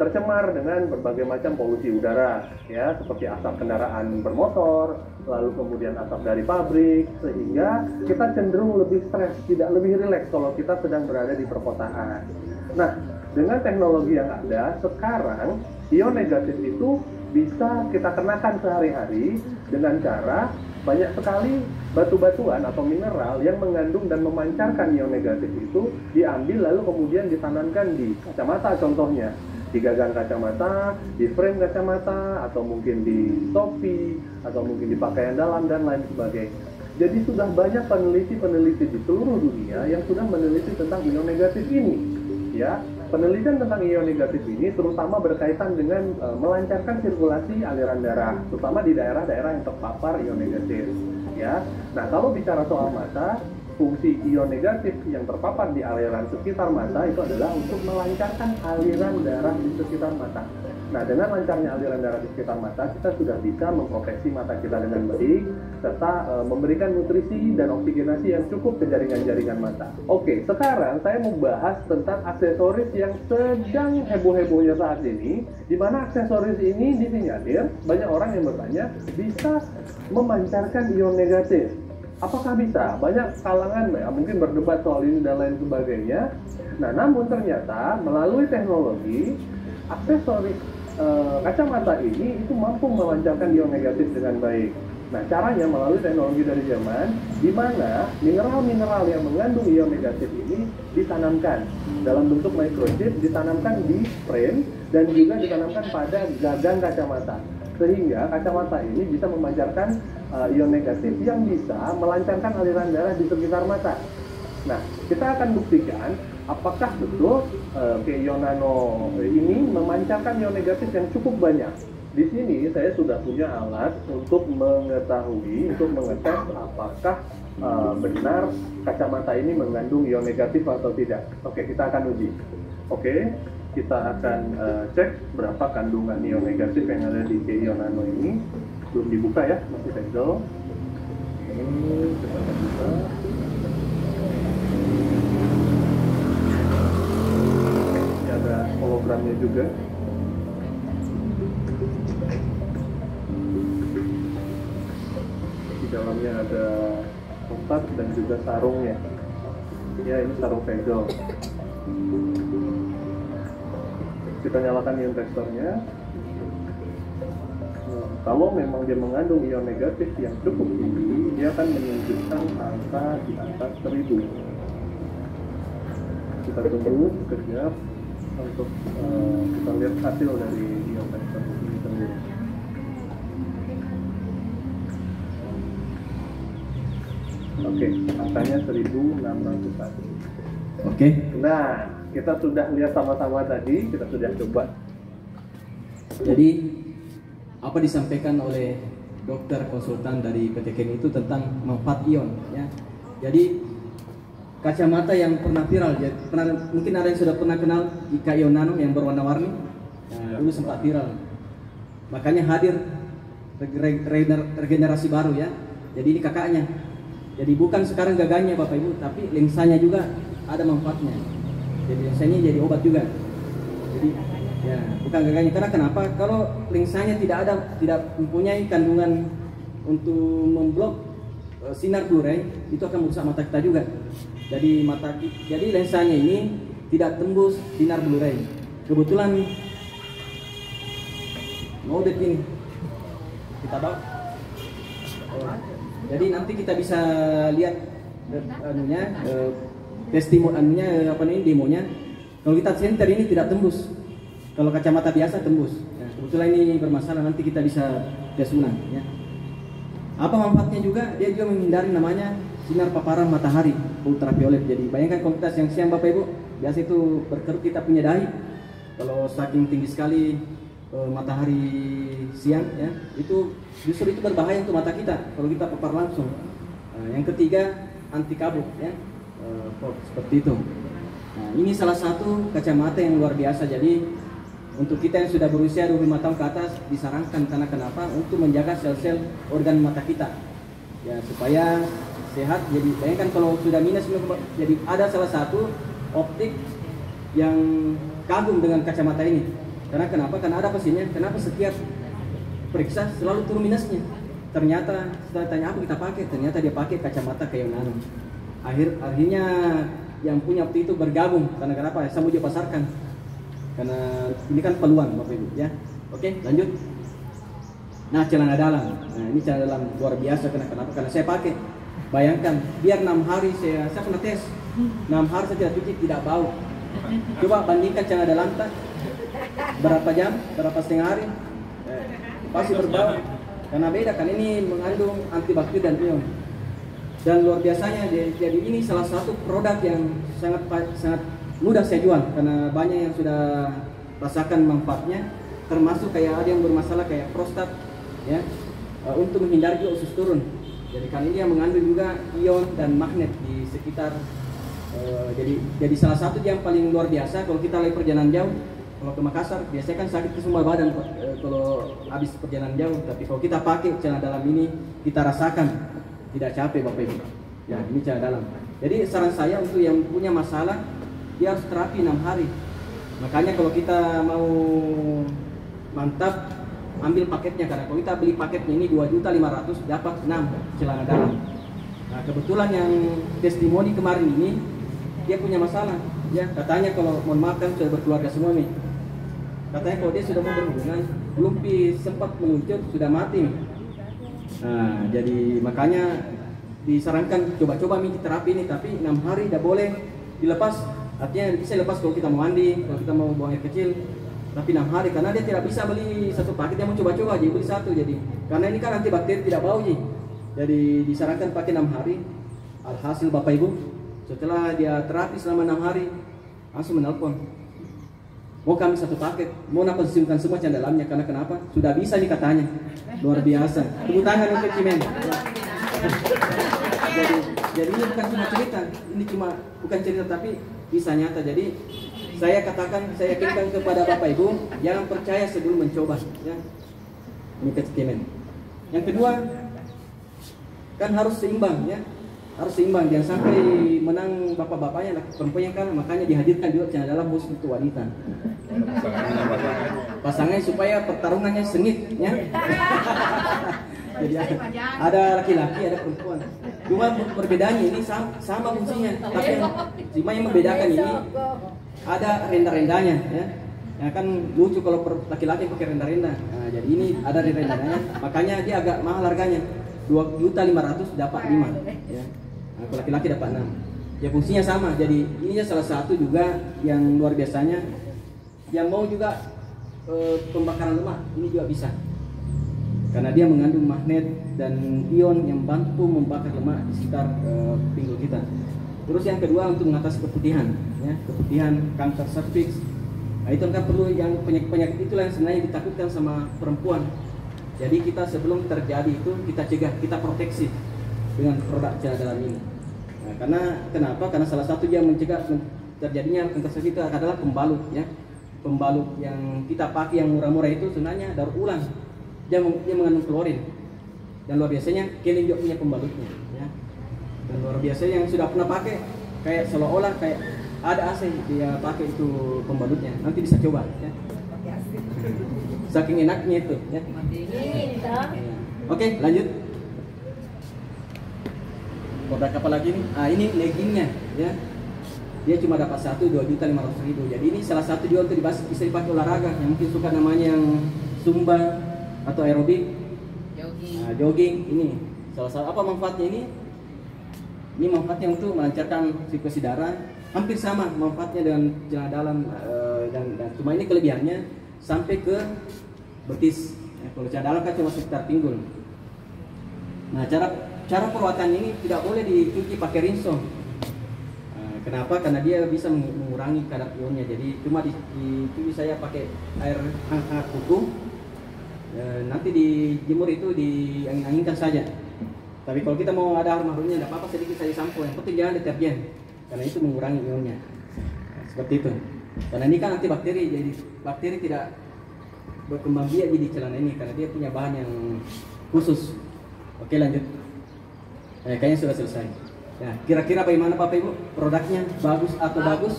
tercemar dengan berbagai macam polusi udara, ya, seperti asap kendaraan bermotor, lalu kemudian asap dari pabrik, sehingga kita cenderung lebih stres, tidak lebih rileks kalau kita sedang berada di perkotaan. Nah, dengan teknologi yang ada sekarang, ion negatif itu bisa kita kenakan sehari-hari dengan cara banyak sekali batu-batuan atau mineral yang mengandung dan memancarkan ion negatif itu diambil lalu kemudian ditanamkan di kacamata contohnya, di gagang kacamata, di frame kacamata, atau mungkin di topi, atau mungkin di pakaian dalam dan lain sebagainya. Jadi sudah banyak peneliti-peneliti di seluruh dunia yang sudah meneliti tentang ion negatif ini, ya. Penelitian tentang ion negatif ini terutama berkaitan dengan melancarkan sirkulasi aliran darah, terutama di daerah-daerah yang terpapar ion negatif. Ya, nah kalau bicara soal mata, fungsi ion negatif yang terpapar di aliran sekitar mata itu adalah untuk melancarkan aliran darah di sekitar mata. Nah, dengan lancarnya aliran darah di sekitar mata, kita sudah bisa memproteksi mata kita dengan baik, serta memberikan nutrisi dan oksigenasi yang cukup ke jaringan-jaringan mata. Oke, sekarang saya mau bahas tentang aksesoris yang sedang heboh-hebohnya saat ini, di mana aksesoris ini disinyalir, banyak orang yang bertanya, bisa memancarkan ion negatif. Apakah bisa? Banyak kalangan mungkin berdebat soal ini dan lain sebagainya. Nah, namun ternyata melalui teknologi, aksesoris kacamata ini itu mampu memancarkan ion negatif dengan baik. Nah, caranya melalui teknologi dari Jerman, di mana mineral-mineral yang mengandung ion negatif ini ditanamkan dalam bentuk microchip, ditanamkan di frame dan juga ditanamkan pada gagang kacamata, sehingga kacamata ini bisa memancarkan ion negatif yang bisa melancarkan aliran darah di sekitar mata. Nah, kita akan buktikan apakah betul K-ion nano ini memancarkan ion negatif yang cukup banyak. Di sini saya sudah punya alat untuk mengetahui, untuk mengetes apakah benar kacamata ini mengandung ion negatif atau tidak. Oke, kita akan uji. Oke, kita akan cek berapa kandungan ion negatif yang ada di K-ion nano ini. Belum dibuka ya, masih segel. Ini kita akan buka. Ini ada hologramnya juga. Di dalamnya ada kotak dan juga sarungnya. Ya, ini sarung segel. Kita nyalakan ion tester-nya. Kalau memang dia mengandung ion negatif yang cukup tinggi, dia akan menunjukkan angka di atas 1000. Kita tunggu sekejap untuk kita lihat hasil dari ion tester ini sendiri. Oke, angkanya 1601. Oke. Nah, kita sudah lihat sama-sama tadi, kita sudah coba. Jadi apa disampaikan oleh dokter konsultan dari PT Ken itu tentang manfaat ion ya. Jadi kacamata yang pernah viral ya, mungkin ada yang sudah pernah kenal K-ion nano yang berwarna-warni. Nah, dulu sempat viral. Makanya hadir regenerasi baru ya. Jadi ini kakaknya. Jadi bukan sekarang gagahnya Bapak Ibu, tapi lensanya juga ada manfaatnya. Jadi lensanya jadi obat juga. Jadi ya, bukan gagahnya. Karena kenapa? Kalau lensanya tidak mempunyai kandungan untuk memblok sinar blue ray, itu akan merusak mata kita juga. Jadi lensanya ini tidak tembus sinar blue ray. Kebetulan model ini kita bawa. Jadi nanti kita bisa lihat demonya. Kalau kita center ini tidak tembus. Kalau kacamata biasa tembus. Nah, kebetulan ini bermasalah, nanti kita bisa tes ulang ya. Apa manfaatnya juga? Dia juga menghindari namanya sinar paparan matahari ultraviolet. Jadi bayangkan kalau kita siang-siang Bapak Ibu, biasa itu berkerut kita punya dahi. Kalau saking tinggi sekali matahari siang ya, itu justru itu berbahaya untuk mata kita kalau kita papar langsung. Yang ketiga, anti kabut ya. Seperti itu. Nah, ini salah satu kacamata yang luar biasa. Jadi untuk kita yang sudah berusia 25 tahun ke atas disarankan, karena kenapa? Untuk menjaga sel-sel organ mata kita ya, supaya sehat. Jadi bayangkan kalau sudah minus, jadi ada salah satu optik yang kagum dengan kacamata ini. Karena kenapa? Karena ada pasiennya, kenapa setiap periksa selalu turun minusnya. Ternyata setelah tanya apa kita pakai, ternyata dia pakai kacamata K-ion nano. Akhirnya yang punya optik itu bergabung. Karena kenapa? Saya mau dia pasarkan. Karena ini kan peluang Bapak Ibu ya. Oke, lanjut. Nah, celana dalam. Nah, ini celana dalam luar biasa. Kenapa? Karena saya pakai. Bayangkan, biar 6 hari saya pernah tes. 6 hari saya tidak cuci, tidak bau. Coba bandingkan celana dalam tak. Berapa jam, berapa setengah hari, pasti berbau. Karena beda kan, ini mengandung antibakteri dan ion. Dan luar biasanya, jadi ini salah satu produk yang sangat mudah saya jual, karena banyak yang sudah rasakan manfaatnya, termasuk kayak ada yang bermasalah kayak prostat ya, untuk menghindari juga usus turun. Jadi kali ini yang mengandung juga ion dan magnet di sekitar. Jadi salah satu yang paling luar biasa kalau kita lagi perjalanan jauh. Kalau ke Makassar biasanya kan sakit ke semua badan kalau habis perjalanan jauh. Tapi kalau kita pakai celana dalam ini, kita rasakan tidak capek Bapak Ibu. Ya, ini celana dalam. Jadi saran saya untuk yang punya masalah, dia harus terapi 6 hari. Makanya kalau kita mau mantap, ambil paketnya. Karena kalau kita beli paketnya ini 2.500.000 dapat 6 celana dalam. Nah, kebetulan yang testimoni kemarin ini dia punya masalah. Ya, katanya kalau mohon maaf kan sudah berkeluarga semua nih. Katanya kalau dia sudah mau berhubungan, belum sempat meluncur sudah mati. Nah, jadi makanya disarankan coba-coba terapi ini, tapi 6 hari tidak boleh dilepas. Artinya bisa lepas kalau kita mau mandi, kalau kita mau buang air kecil, tapi 6 hari, karena dia tidak bisa beli satu paket, dia mau coba-coba jadi beli satu. Jadi karena ini kan antibakteri tidak bau, Jadi disarankan pakai 6 hari. Alhasil Bapak Ibu, setelah dia terapi selama 6 hari, langsung menelpon. Mau kami satu paket, mau pensiunkan semua dalamnya, karena kenapa? Sudah bisa nih katanya. Luar biasa. Tepuk tangan untuk Cimen. Jadi ini bukan cuma cerita, ini bukan cerita tapi kisah nyata. Jadi saya katakan, saya yakinkan kepada Bapak Ibu, jangan percaya sebelum mencoba, ya. Ini Cimen. Yang kedua, kan harus seimbang, ya. Harus seimbang, jangan sampai menang bapak-bapaknya, perempuannya kan, makanya dihadirkan juga channel dalam khusus untuk wanita. Pasangannya supaya pertarungannya sengit, ya. Jadi ada laki-laki, ada perempuan. Cuma perbedaannya ini sama fungsinya, tapi cuma yang membedakan ini ada renda-rendanya, ya. Ya kan lucu kalau laki-laki pakai renda-renda. Nah, jadi ini ada renda-rendanya, makanya dia agak mahal harganya. 2.500.000 dapat 5, ya. Nah, kalau laki-laki dapat 6. Ya fungsinya sama. Jadi ininya salah satu juga yang luar biasanya. Yang mau juga pembakaran lemak, ini juga bisa. Karena dia mengandung magnet dan ion yang membantu membakar lemak di sekitar pinggul kita. Terus yang kedua untuk mengatasi keputihan, ya, keputihan, kanker serviks. Nah, itu kan perlu yang penyakit itulah yang sebenarnya ditakutkan sama perempuan. Jadi kita sebelum terjadi itu kita cegah, kita proteksi dengan produk cairan dalam ini. Nah, karena kenapa? Karena salah satu yang mencegah terjadinya kanker serviks itu adalah pembalut, ya. Pembalut yang kita pakai yang murah-murah itu sebenarnya daur ulang. Dia mengandung klorin. Dan luar biasanya Kelin juga punya pembalutnya, ya. Dan luar biasa yang sudah pernah pakai kayak seolah-olah kayak ada AC dia pakai itu pembalutnya. Nanti bisa coba, ya. Saking enaknya itu, ya. Oke, lanjut. Produk apa lagi nih? Ah, ini leggingnya, ya. Dia cuma dapat 2.500.000. Jadi ini salah satu juga untuk bisa dipakai olahraga. Yang mungkin suka namanya yang zumba atau aerobik, jogging. Ini salah satu apa manfaatnya ini? Ini manfaatnya untuk melancarkan sirkulasi darah. Hampir sama manfaatnya dengan celana dalam dan cuma ini kelebihannya sampai ke betis. Ya, kalau celana dalam kan cuma sekitar pinggul. Nah, cara perawatan ini tidak boleh dicuci pakai rinso. Kenapa? Karena dia bisa mengurangi kadar ionnya. Jadi cuma dicuci saya pakai air hangat kuku. Nanti dijemur itu diangin-anginkan saja. Tapi kalau kita mau ada aroma-aromanya, tidak apa-apa, sedikit saja sampo. Yang penting jangan deterjen, karena itu mengurangi ionnya. Seperti itu. Karena ini kan antibakteri, jadi bakteri tidak berkembang biak di celana ini karena dia punya bahan yang khusus. Oke, lanjut. Kayaknya sudah selesai. Nah, kira-kira bagaimana Bapak Ibu? Produknya bagus atau bagus?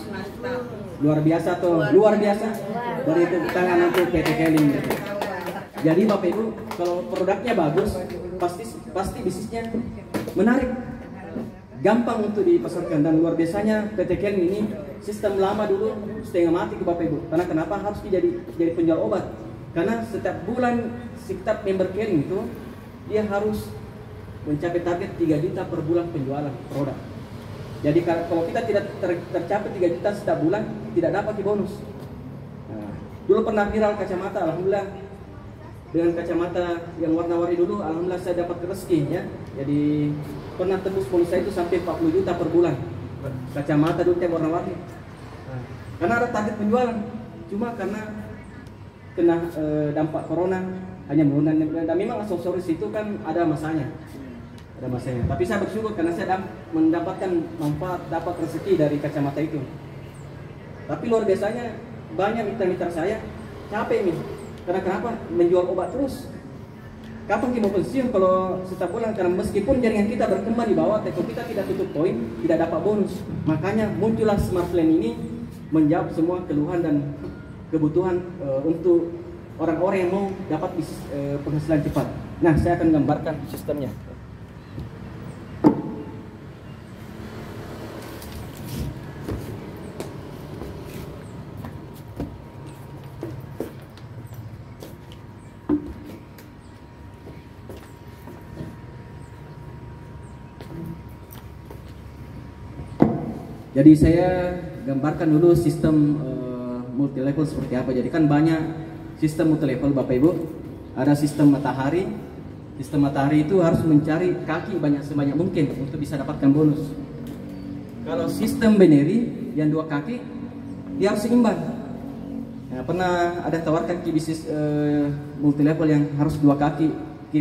Luar biasa atau luar biasa? Beri tepuk tangan untuk PT Kelin. Jadi Bapak Ibu, kalau produknya bagus, pasti bisnisnya menarik, gampang untuk dipasarkan. Dan luar biasanya PT Kelin ini sistem lama dulu setengah mati ke Bapak Ibu. Karena kenapa harus jadi penjual obat? Karena setiap bulan setiap member Kelin itu dia harus mencapai target 3 juta per bulan penjualan produk. Jadi kalau kita tidak tercapai 3 juta setiap bulan, tidak dapat bonus. Nah, dulu pernah viral kacamata, alhamdulillah. Dengan kacamata yang warna-warni dulu, alhamdulillah saya dapat rezeki, ya. Jadi pernah tembus bonus saya itu sampai 40 juta per bulan. Kacamata dulu yang warna-warni. Nah, karena ada target penjualan. Cuma karena kena dampak corona hanya menurun, dan memang aksesoris itu kan ada masanya. Tapi saya bersyukur karena saya mendapatkan manfaat, dapat rezeki dari kacamata itu. Tapi luar biasanya banyak mitra-mitra saya capek nih. Karena kenapa? Menjual obat terus. Kapan kita mau pensiun kalau setiap bulan? Karena meskipun jaringan kita berkembang di bawah, tapi kita tidak tutup poin, tidak dapat bonus. Makanya muncullah Smart Plan ini menjawab semua keluhan dan kebutuhan untuk orang-orang yang mau dapat penghasilan cepat. Nah, saya akan gambarkan sistemnya. Jadi saya gambarkan dulu sistem multi level seperti apa. Jadi kan banyak sistem multi level Bapak Ibu. Ada sistem matahari, Sistem matahari itu harus mencari kaki sebanyak mungkin untuk bisa dapatkan bonus. Kalau sistem binary yang 2 kaki, dia harus seimbang. Nah, pernah ada tawarkan ke bisnis multi level yang harus 2 kaki,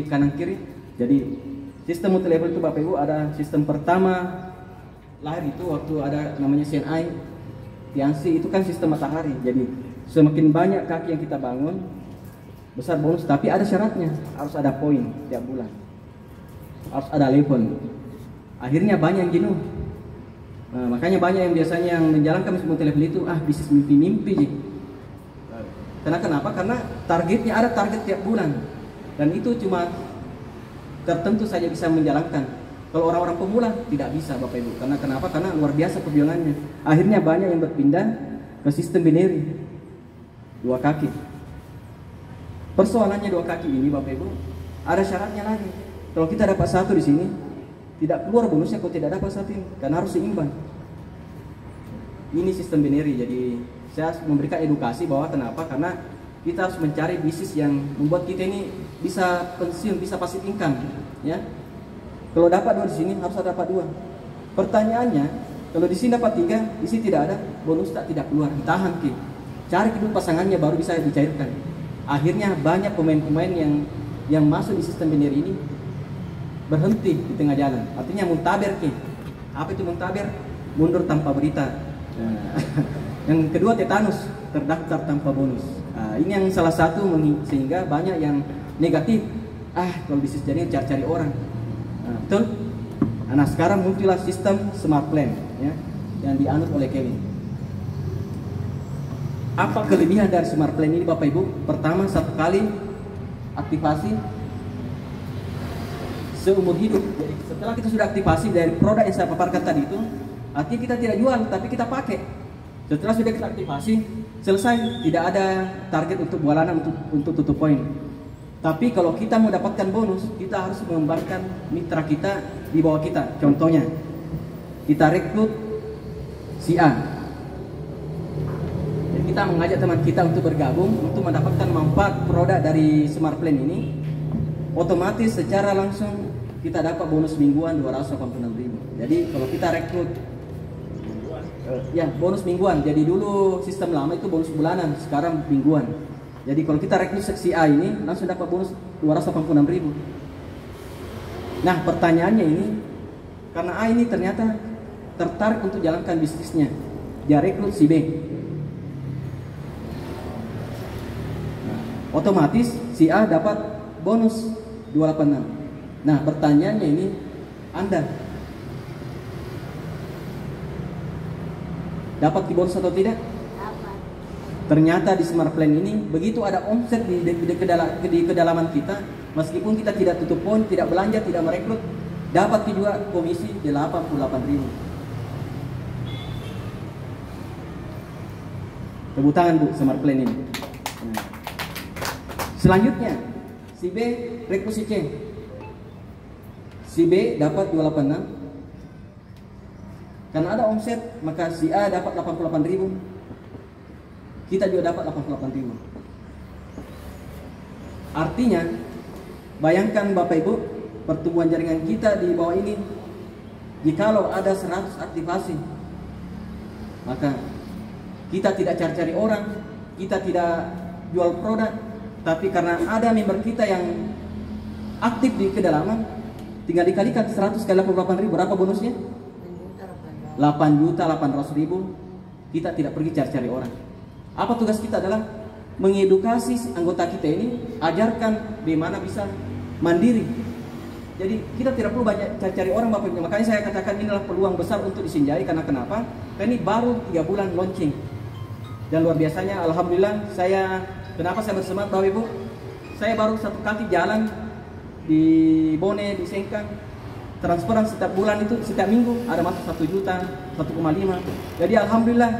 kanan kiri. Jadi sistem multi level itu Bapak Ibu ada sistem pertama lahir itu waktu ada namanya CNI, Tianxi, itu kan sistem matahari. Jadi semakin banyak kaki yang kita bangun, besar bonus, tapi ada syaratnya, harus ada poin tiap bulan, harus ada level. Akhirnya banyak yang jenuh. Nah, makanya banyak yang biasanya yang menjalankan multi level itu bisnis mimpi-mimpi. Kenapa? Karena targetnya ada target tiap bulan, dan itu cuma tertentu saja bisa menjalankan. Kalau orang-orang pemula tidak bisa Bapak Ibu. Karena kenapa? Karena luar biasa perjuangannya. Akhirnya banyak yang berpindah ke sistem binary 2 kaki. Persoalannya 2 kaki ini Bapak Ibu, ada syaratnya lagi. Kalau kita dapat 1 di sini, tidak keluar bonusnya kalau tidak dapat 1 ini, karena harus seimbang. Ini sistem binary. Jadi saya memberikan edukasi bahwa kenapa? Karena kita harus mencari bisnis yang membuat kita ini bisa pensiun, bisa passive income, ya. Kalau dapat 2 di sini, harus ada dapat 2. Pertanyaannya, kalau di sini dapat 3, di sini tidak ada, bonus tidak keluar, ditahan ki. Cari dulu pasangannya baru bisa dicairkan. Akhirnya banyak pemain-pemain yang masuk di sistem binary ini berhenti di tengah jalan. Artinya muntaber ki. Apa itu muntaber? Mundur tanpa berita. Nah, yang kedua tetanus, terdaftar tanpa bonus. Nah, ini yang salah satu sehingga banyak yang negatif. Kalau bisnis jadi cari-cari orang. Nah, betul? Nah, sekarang muncullah sistem smart plan, ya, yang dianut oleh Kevin. Apa kelebihan dari smart plan ini Bapak Ibu? Pertama, 1 kali aktivasi seumur hidup. Jadi setelah kita sudah aktivasi dari produk yang saya paparkan tadi itu, artinya kita tidak jual tapi kita pakai. Setelah sudah kita aktivasi, selesai, tidak ada target untuk bulanan untuk tutup poin. Tapi kalau kita mau dapatkan bonus, kita harus mengembangkan mitra kita di bawah kita. Contohnya, kita rekrut si A. Kita mengajak teman kita untuk bergabung untuk mendapatkan manfaat produk dari smart plan ini. Otomatis secara langsung kita dapat bonus mingguan 286.000. Jadi kalau kita rekrut bonus mingguan. Jadi dulu sistem lama itu bonus bulanan, sekarang mingguan. Jadi kalau kita rekrut seksi A ini langsung dapat bonus 286.000. Nah, pertanyaannya ini, karena A ini ternyata tertarik untuk jalankan bisnisnya, dia rekrut si B. Otomatis si A dapat bonus 286. Nah, pertanyaannya ini, Anda dapat bonus atau tidak? Dapat. Ternyata di smart plan ini begitu ada omset di kedalaman kita, meskipun kita tidak tutup poin, tidak belanja, tidak merekrut, dapat juga komisi 88.000. Tepuk tangan Bu, smart plan ini. Selanjutnya, si B rekrut si C. Si B dapat 286. Karena ada omset, maka si A dapat 88.000. Kita juga dapat 88.000. Artinya, bayangkan Bapak Ibu, pertumbuhan jaringan kita di bawah ini, jikalau ada 100 aktivasi, maka kita tidak cari-cari orang, kita tidak jual produk, tapi karena ada member kita yang aktif di kedalaman, tinggal dikalikan 100 kali 88.000, berapa bonusnya? 8.800.000. Kita tidak pergi cari-cari orang. Apa tugas kita adalah mengedukasi anggota kita ini, ajarkan bagaimana bisa mandiri. Jadi kita tidak perlu banyak cari-cari orang Bapak Ibu. Makanya saya katakan inilah peluang besar untuk disinjai. Karena kenapa? Karena ini baru 3 bulan launching. Dan luar biasanya, alhamdulillah, kenapa saya bersemangat Bapak Ibu? Saya baru 1 kali jalan di Bone, di Sengkang. Transferan setiap bulan itu, setiap minggu ada masuk 1 juta, 1,5. Jadi alhamdulillah,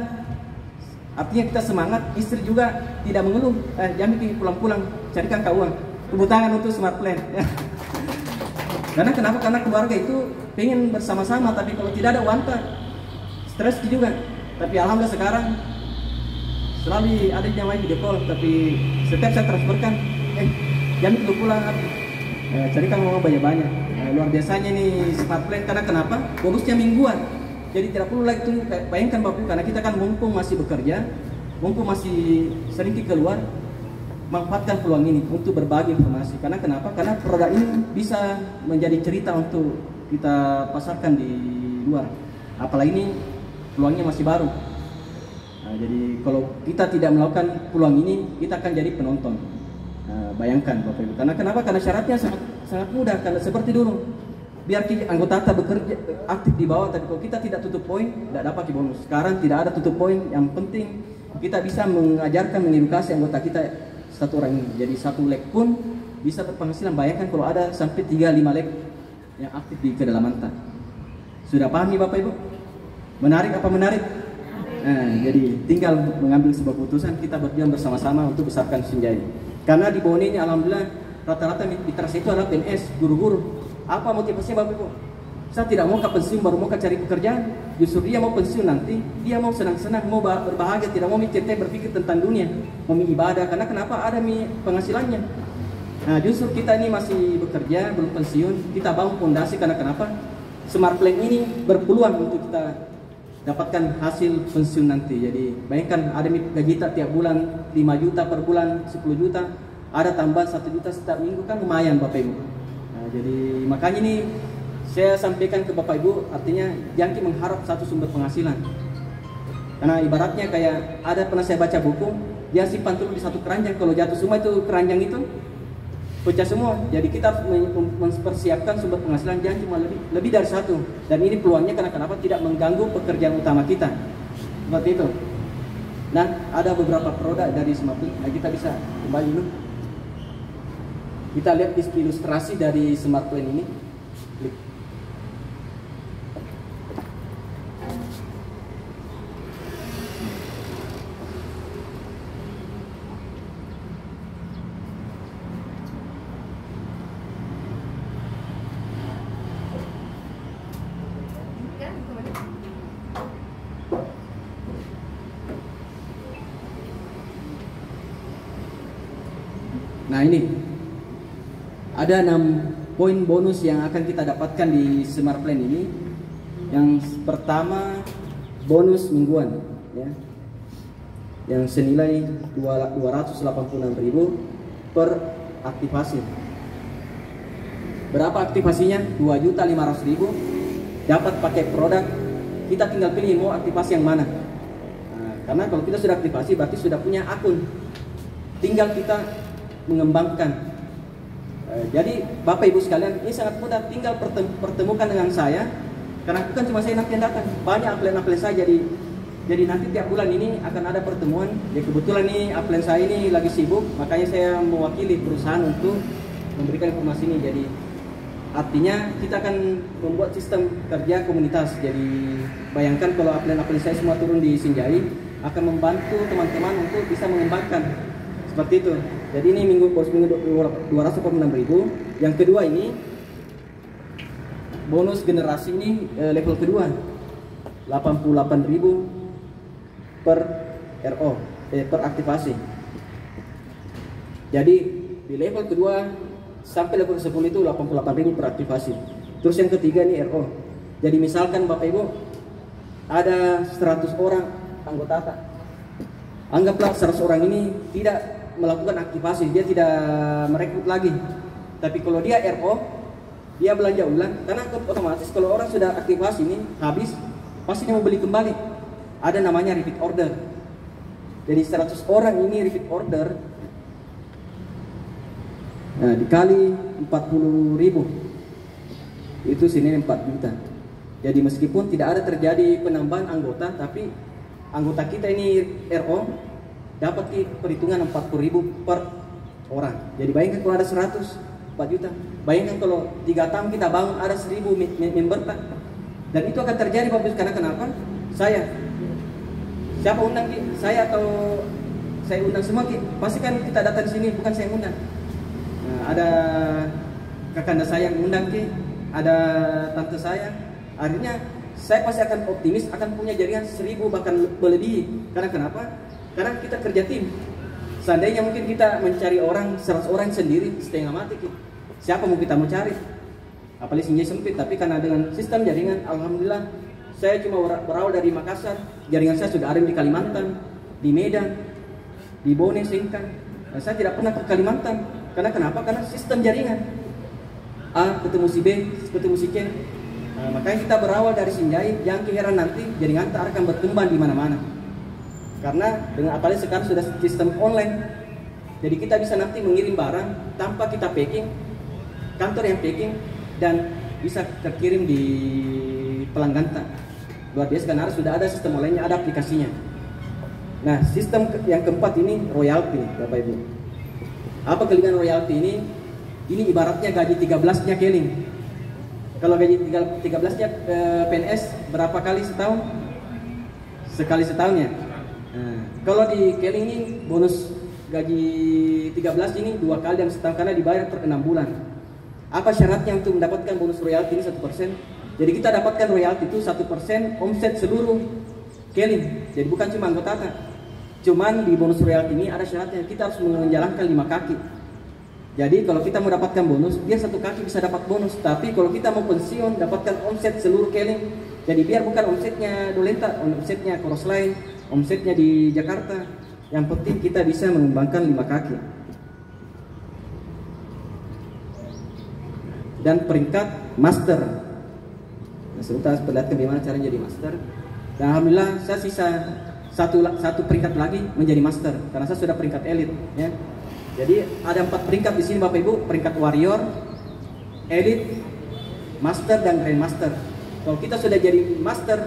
artinya kita semangat. Istri juga tidak mengeluh. Jami pulang-pulang carikan kau uang. Tepuk tangan untuk smart plan. Karena kenapa? Karena keluarga itu pengen bersama-sama, tapi kalau tidak ada uang, stres juga. Tapi alhamdulillah sekarang selalu ada yang main video call, tapi setiap saya transferkan, Jami pulang. carikan memang banyak-banyak. Luar biasanya nih smart plan, karena kenapa? Bonusnya mingguan. Jadi tidak perlu lagi tunggu. Bayangkan Bapak Ibu, karena kita kan mumpung masih bekerja, mumpung masih sering keluar, manfaatkan peluang ini untuk berbagi informasi. Karena kenapa? Karena produk ini bisa menjadi cerita untuk kita pasarkan di luar. Apalagi ini peluangnya masih baru. Nah, jadi kalau kita tidak melakukan peluang ini, kita akan jadi penonton. Nah, bayangkan Bapak Ibu. Karena kenapa? Karena syaratnya sangat mudah. Karena seperti dulu, biar anggota bekerja aktif di bawah, tapi kalau kita tidak tutup poin, tidak dapat bonus. Sekarang tidak ada tutup poin. Yang penting kita bisa mengajarkan, mengedukasi anggota kita satu orang ini. Jadi satu leg pun bisa berpenghasilan. Bayangkan kalau ada sampai 3-5 leg yang aktif di Kedalamantan. Sudah paham nih Bapak Ibu? Menarik apa menarik? Nah, jadi tinggal mengambil sebuah keputusan, kita berjuang bersama-sama untuk besarkan Sinjai. Karena di Bone ini alhamdulillah rata-rata mitra itu adalah PNS, guru-guru. Apa motivasinya Bapak Ibu? Saya tidak mau ke pensiun baru mau cari pekerjaan. Justru dia mau pensiun nanti, dia mau senang-senang, mau berbahagia, tidak mau berpikir tentang dunia, mau ibadah. Karena kenapa? Ada penghasilannya. Nah, justru kita ini masih bekerja, belum pensiun, kita bangun fondasi. Karena kenapa? Smart Plan ini berpeluang untuk kita dapatkan hasil pensiun nanti. Jadi bayangkan ada gaji kita tiap bulan 5 juta per bulan, 10 juta, ada tambahan 1 juta setiap minggu, kan lumayan Bapak Ibu. Nah, jadi makanya ini saya sampaikan ke Bapak Ibu, artinya jangan mengharap satu sumber penghasilan. Karena ibaratnya kayak ada pernah saya baca buku, dia simpan dulu di satu keranjang, kalau jatuh semua itu keranjang itu pecah semua. Jadi kita harus mempersiapkan sumber penghasilan jangan cuma lebih dari satu. Dan ini peluangnya karena kenapa? Tidak mengganggu pekerjaan utama kita. Seperti itu. Nah, ada beberapa produk dari Smart Plan. Nah, kita bisa kembali dulu. Kita lihat ilustrasi dari Smart Plan ini. Klik. Nah, ini ada 6 poin bonus yang akan kita dapatkan di Smart Plan ini. Yang pertama, bonus mingguan ya, yang senilai 286.000 per aktivasi. Berapa aktivasinya? 2.500.000. Dapat pakai produk. Kita tinggal pilih mau aktivasi yang mana. Nah, karena kalau kita sudah aktivasi berarti sudah punya akun. Tinggal kita mengembangkan. Jadi Bapak Ibu sekalian, ini sangat mudah, tinggal pertemukan dengan saya. Karena bukan cuma saya nanti yang datang, banyak upline saya. Jadi nanti tiap bulan ini akan ada pertemuan. Ya kebetulan nih upline saya ini lagi sibuk, makanya saya mewakili perusahaan untuk memberikan informasi ini. Jadi artinya kita akan membuat sistem kerja komunitas. Jadi bayangkan kalau upline saya semua turun di Sinjai, akan membantu teman-teman untuk bisa mengembangkan. Seperti itu. Jadi ini minggu 286.000. Yang kedua ini bonus generasi ini level kedua 88.000 per RO per aktivasi. Jadi di level kedua sampai level 10 itu 88.000 per aktivasi. Terus yang ketiga ini RO. Jadi misalkan Bapak Ibu ada 100 orang anggota. Anggaplah 100 orang ini tidak melakukan aktivasi, dia tidak merekrut lagi. Tapi kalau dia RO, dia belanja ulang, karena otomatis kalau orang sudah aktivasi ini habis, pasti dia mau beli kembali. Ada namanya repeat order. Jadi 100 orang ini repeat order, nah dikali 40.000, itu senilai 4 juta. Jadi meskipun tidak ada terjadi penambahan anggota, tapi anggota kita ini RO dapat perhitungan 40.000 per orang. Jadi bayangkan kalau ada 100, 4 juta. Bayangkan kalau 3 tahun kita bangun ada 1.000 member. Dan itu akan terjadi Bapak. Karena kenapa? Siapa undang Ki? Saya atau saya undang semua Ki? Pasti kan kita datang di sini, bukan saya undang. Nah, ada kakanda saya yang undang Ki, ada tante saya. Akhirnya saya pasti akan optimis akan punya jaringan 1.000 bahkan melebihi. Karena kenapa? Karena kita kerja tim. Seandainya mungkin kita mencari orang 100 orang sendiri setengah mati. siapa mau kita mau cari? Apalagi Sinjai sempit, tapi karena dengan sistem jaringan, alhamdulillah saya cuma berawal dari Makassar, jaringan saya sudah ada di Kalimantan, di Medan, di Bone, Singkang. Nah, saya tidak pernah ke Kalimantan. Karena kenapa? Karena sistem jaringan. A ketemu si B, ketemu si C. Nah, makanya kita berawal dari Sinjai, yang heran nanti jaringan akan berkembang di mana-mana. Karena dengan apalagi sekarang sudah sistem online, jadi kita bisa nanti mengirim barang tanpa kita packing, kantor yang packing, dan bisa terkirim di pelanggan. Luar biasa karena sudah ada sistem online-nya, ada aplikasinya. Nah, sistem yang keempat ini royalti, Bapak Ibu. Apa kelebihan royalti ini? Ini ibaratnya gaji 13-nya Keling. Kalau gaji 13-nya PNS berapa kali setahun? Sekali setahun ya. Nah, kalau di Keling ini bonus gaji 13 ini 2 kali dalam setahun karena dibayar per 6 bulan. Apa syaratnya untuk mendapatkan bonus royalti ini 1%? Jadi kita dapatkan royalti itu 1% omset seluruh Keling. Jadi bukan cuma anggota. Cuman di bonus royalti ini ada syaratnya, kita harus menjalankan 5 kaki. Jadi kalau kita mau dapatkan bonus, biar 1 kaki bisa dapat bonus. Tapi kalau kita mau pensiun, dapatkan omset seluruh Keling. Jadi biar bukan omsetnya Dolenta, omsetnya Cross Line, omsetnya di Jakarta. Yang penting kita bisa mengembangkan 5 kaki. Dan peringkat master. Nah, sebentar saya perlihatkan bagaimana cara jadi master. Dan alhamdulillah saya sisa satu peringkat lagi menjadi master karena saya sudah peringkat elit ya. Jadi ada 4 peringkat di sini Bapak Ibu, peringkat warrior, elit, master dan grandmaster. Kalau kita sudah jadi master,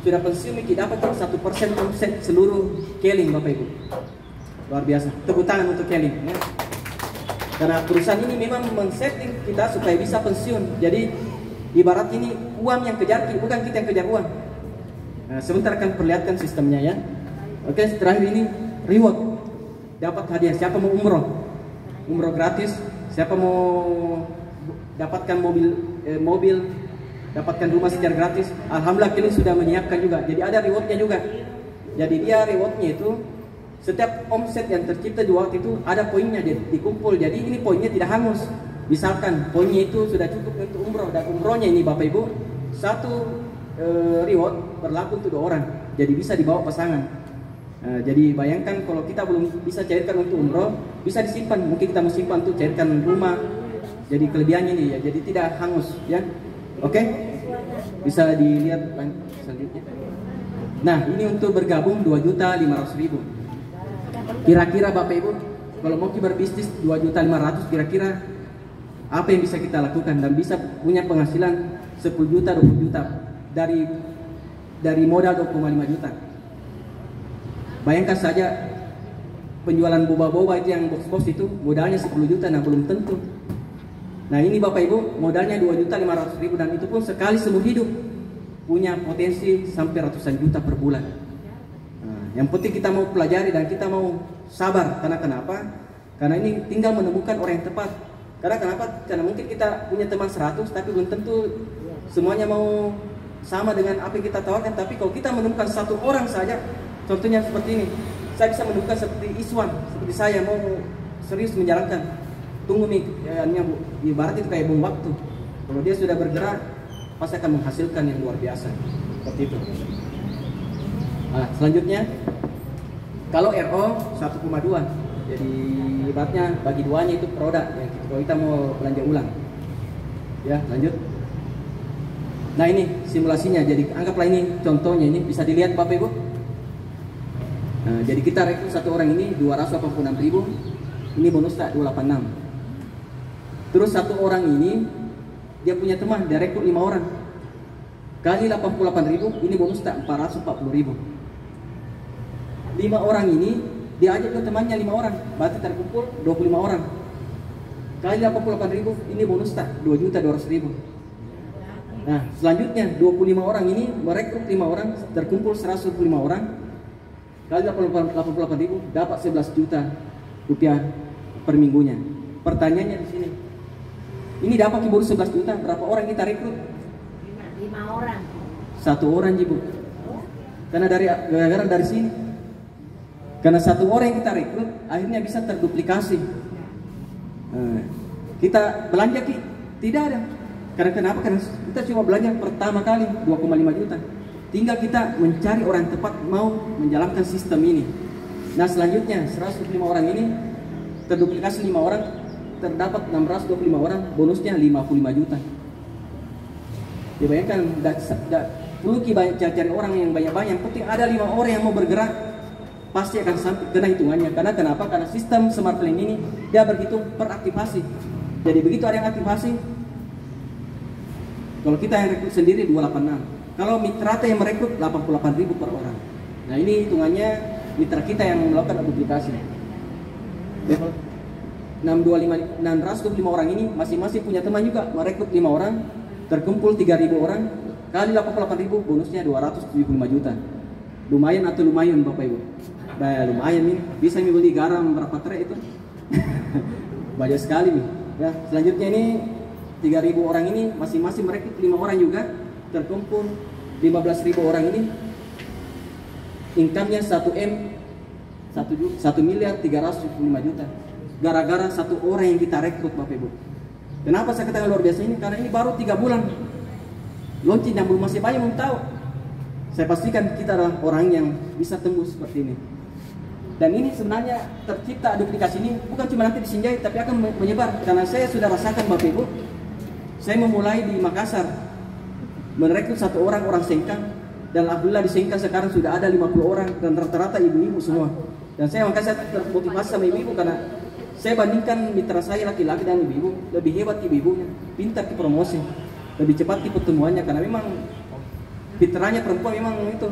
sudah pensiun kita dapat 1% omset seluruh Keling Bapak Ibu. Luar biasa. Tepuk tangan untuk Keling ya. Karena perusahaan ini memang men-setting kita supaya bisa pensiun. Jadi ibarat ini uang yang kejar kita, bukan kita yang kejar uang. Nah, sebentar akan perlihatkan sistemnya ya. Oke, terakhir ini reward. Dapat hadiah. Siapa mau umroh? Umroh gratis. Siapa mau dapatkan mobil, dapatkan rumah secara gratis? Alhamdulillah Keling sudah menyiapkan juga. Jadi ada rewardnya juga. Jadi dia rewardnya itu setiap omset yang tercipta di waktu itu ada poinnya dikumpul. Jadi ini poinnya tidak hangus. Misalkan poinnya itu sudah cukup untuk umroh, dan umrohnya ini Bapak Ibu satu reward berlaku untuk 2 orang. Jadi bisa dibawa pasangan. Jadi bayangkan kalau kita belum bisa cairkan untuk umroh, bisa disimpan. Mungkin kita mau simpan untuk cairkan rumah. Jadi kelebihannya ini ya. Jadi tidak hangus ya. Oke? Bisa dilihat selanjutnya. Nah, ini untuk bergabung 2.500.000. Kira-kira Bapak Ibu, kalau mau berbisnis 2.500.000, kira-kira apa yang bisa kita lakukan dan bisa punya penghasilan 10 juta, 20 juta dari modal 25 juta. Bayangkan saja penjualan boba-boba itu yang box-box itu modalnya 10 juta, nah belum tentu. Nah ini Bapak Ibu modalnya 2.500.000 dan itu pun sekali seumur hidup, punya potensi sampai ratusan juta per bulan. Yang penting kita mau pelajari dan kita mau sabar. Karena kenapa? Karena ini tinggal menemukan orang yang tepat. Karena kenapa? Karena mungkin kita punya teman 100 tapi belum tentu semuanya mau sama dengan apa yang kita tawarkan. Tapi kalau kita menemukan 1 orang saja, contohnya seperti ini, saya bisa menemukan seperti Iswan, seperti saya mau serius menjalankan. Tunggu nih, Bu, ibarat itu kayak bom waktu. Kalau dia sudah bergerak, pasti akan menghasilkan yang luar biasa. Seperti itu. Nah, selanjutnya kalau RO 1,2, jadi ibaratnya bagi 2-nya itu produk ya, kalau kita mau belanja ulang ya. Lanjut. Nah ini simulasinya, jadi anggaplah ini contohnya, ini bisa dilihat Bapak Ibu. Nah, jadi kita rekrut 1 orang ini 286.000, ini bonus tak 286. Terus 1 orang ini dia punya teman, dia rekrut 5 orang kali 88.000, ini bonus tak 440.000. 5 orang ini dia ajak ke temannya 5 orang, berarti terkumpul 25 orang kali 88.000, ini bonus tak 2.200.000. Nah selanjutnya 25 orang ini merekrut 5 orang, terkumpul 125 orang kali 88.000, dapat 11 juta rupiah per minggunya. Pertanyaannya di sini, ini dapat bonus 11 juta, berapa orang kita rekrut? 5 orang. 1 orang Ibu. Karena gara-gara dari sini. Karena 1 orang yang kita rekrut akhirnya bisa terduplikasi. Nah, kita belanja Ki? Tidak ada. Karena kenapa? Karena kita cuma belanja pertama kali 2,5 juta. Tinggal kita mencari orang yang tepat mau menjalankan sistem ini. Nah selanjutnya 125 orang ini terduplikasi 5 orang, terdapat 625 orang, bonusnya 55 juta. Dibayangkan, perlu cari orang yang banyak-banyak, yang penting ada 5 orang yang mau bergerak, pasti akan sampai kena hitungannya. Karena kenapa? Karena sistem smart plan ini dia berhitung per aktivasi. Jadi begitu ada yang aktivasi, kalau kita yang rekrut sendiri 286. Kalau mitra yang merekrut 88.000 per orang. Nah ini hitungannya mitra kita yang melakukan duplikasi. Level 625 orang ini masing-masing punya teman juga merekrut 5 orang, terkumpul 3.000 orang kali 88.000, bonusnya 275 juta. Lumayan atau lumayan Bapak Ibu? Bah, lumayan nih, bisa nih beli garam berapa trek itu. Banyak sekali nih. Ya, selanjutnya ini 3.000 orang ini masing-masing merekrut 5 orang juga, terkumpul 15.000 orang ini, income-nya 1 miliar 375 juta. Gara-gara 1 orang yang kita rekrut Bapak Ibu. Kenapa saya katakan luar biasa ini? Karena ini baru 3 bulan launching dan belum masih banyak yang tahu. Saya pastikan kita adalah orang yang bisa tembus seperti ini. Dan ini sebenarnya tercipta duplikasi ini bukan cuma nanti di Sinjai, tapi akan menyebar. Karena saya sudah rasakan Bapak Ibu, saya memulai di Makassar, merekrut 1 orang Sengkang, dan alhamdulillah di Sengkang sekarang sudah ada 50 orang dan rata-rata ibu-ibu semua. Dan makanya saya termotivasi sama ibu-ibu karena saya bandingkan mitra saya laki-laki dan ibu-ibu, lebih hebat ibu-ibunya, pintar di promosi, lebih cepat di pertemuannya karena memang mitranya perempuan memang itu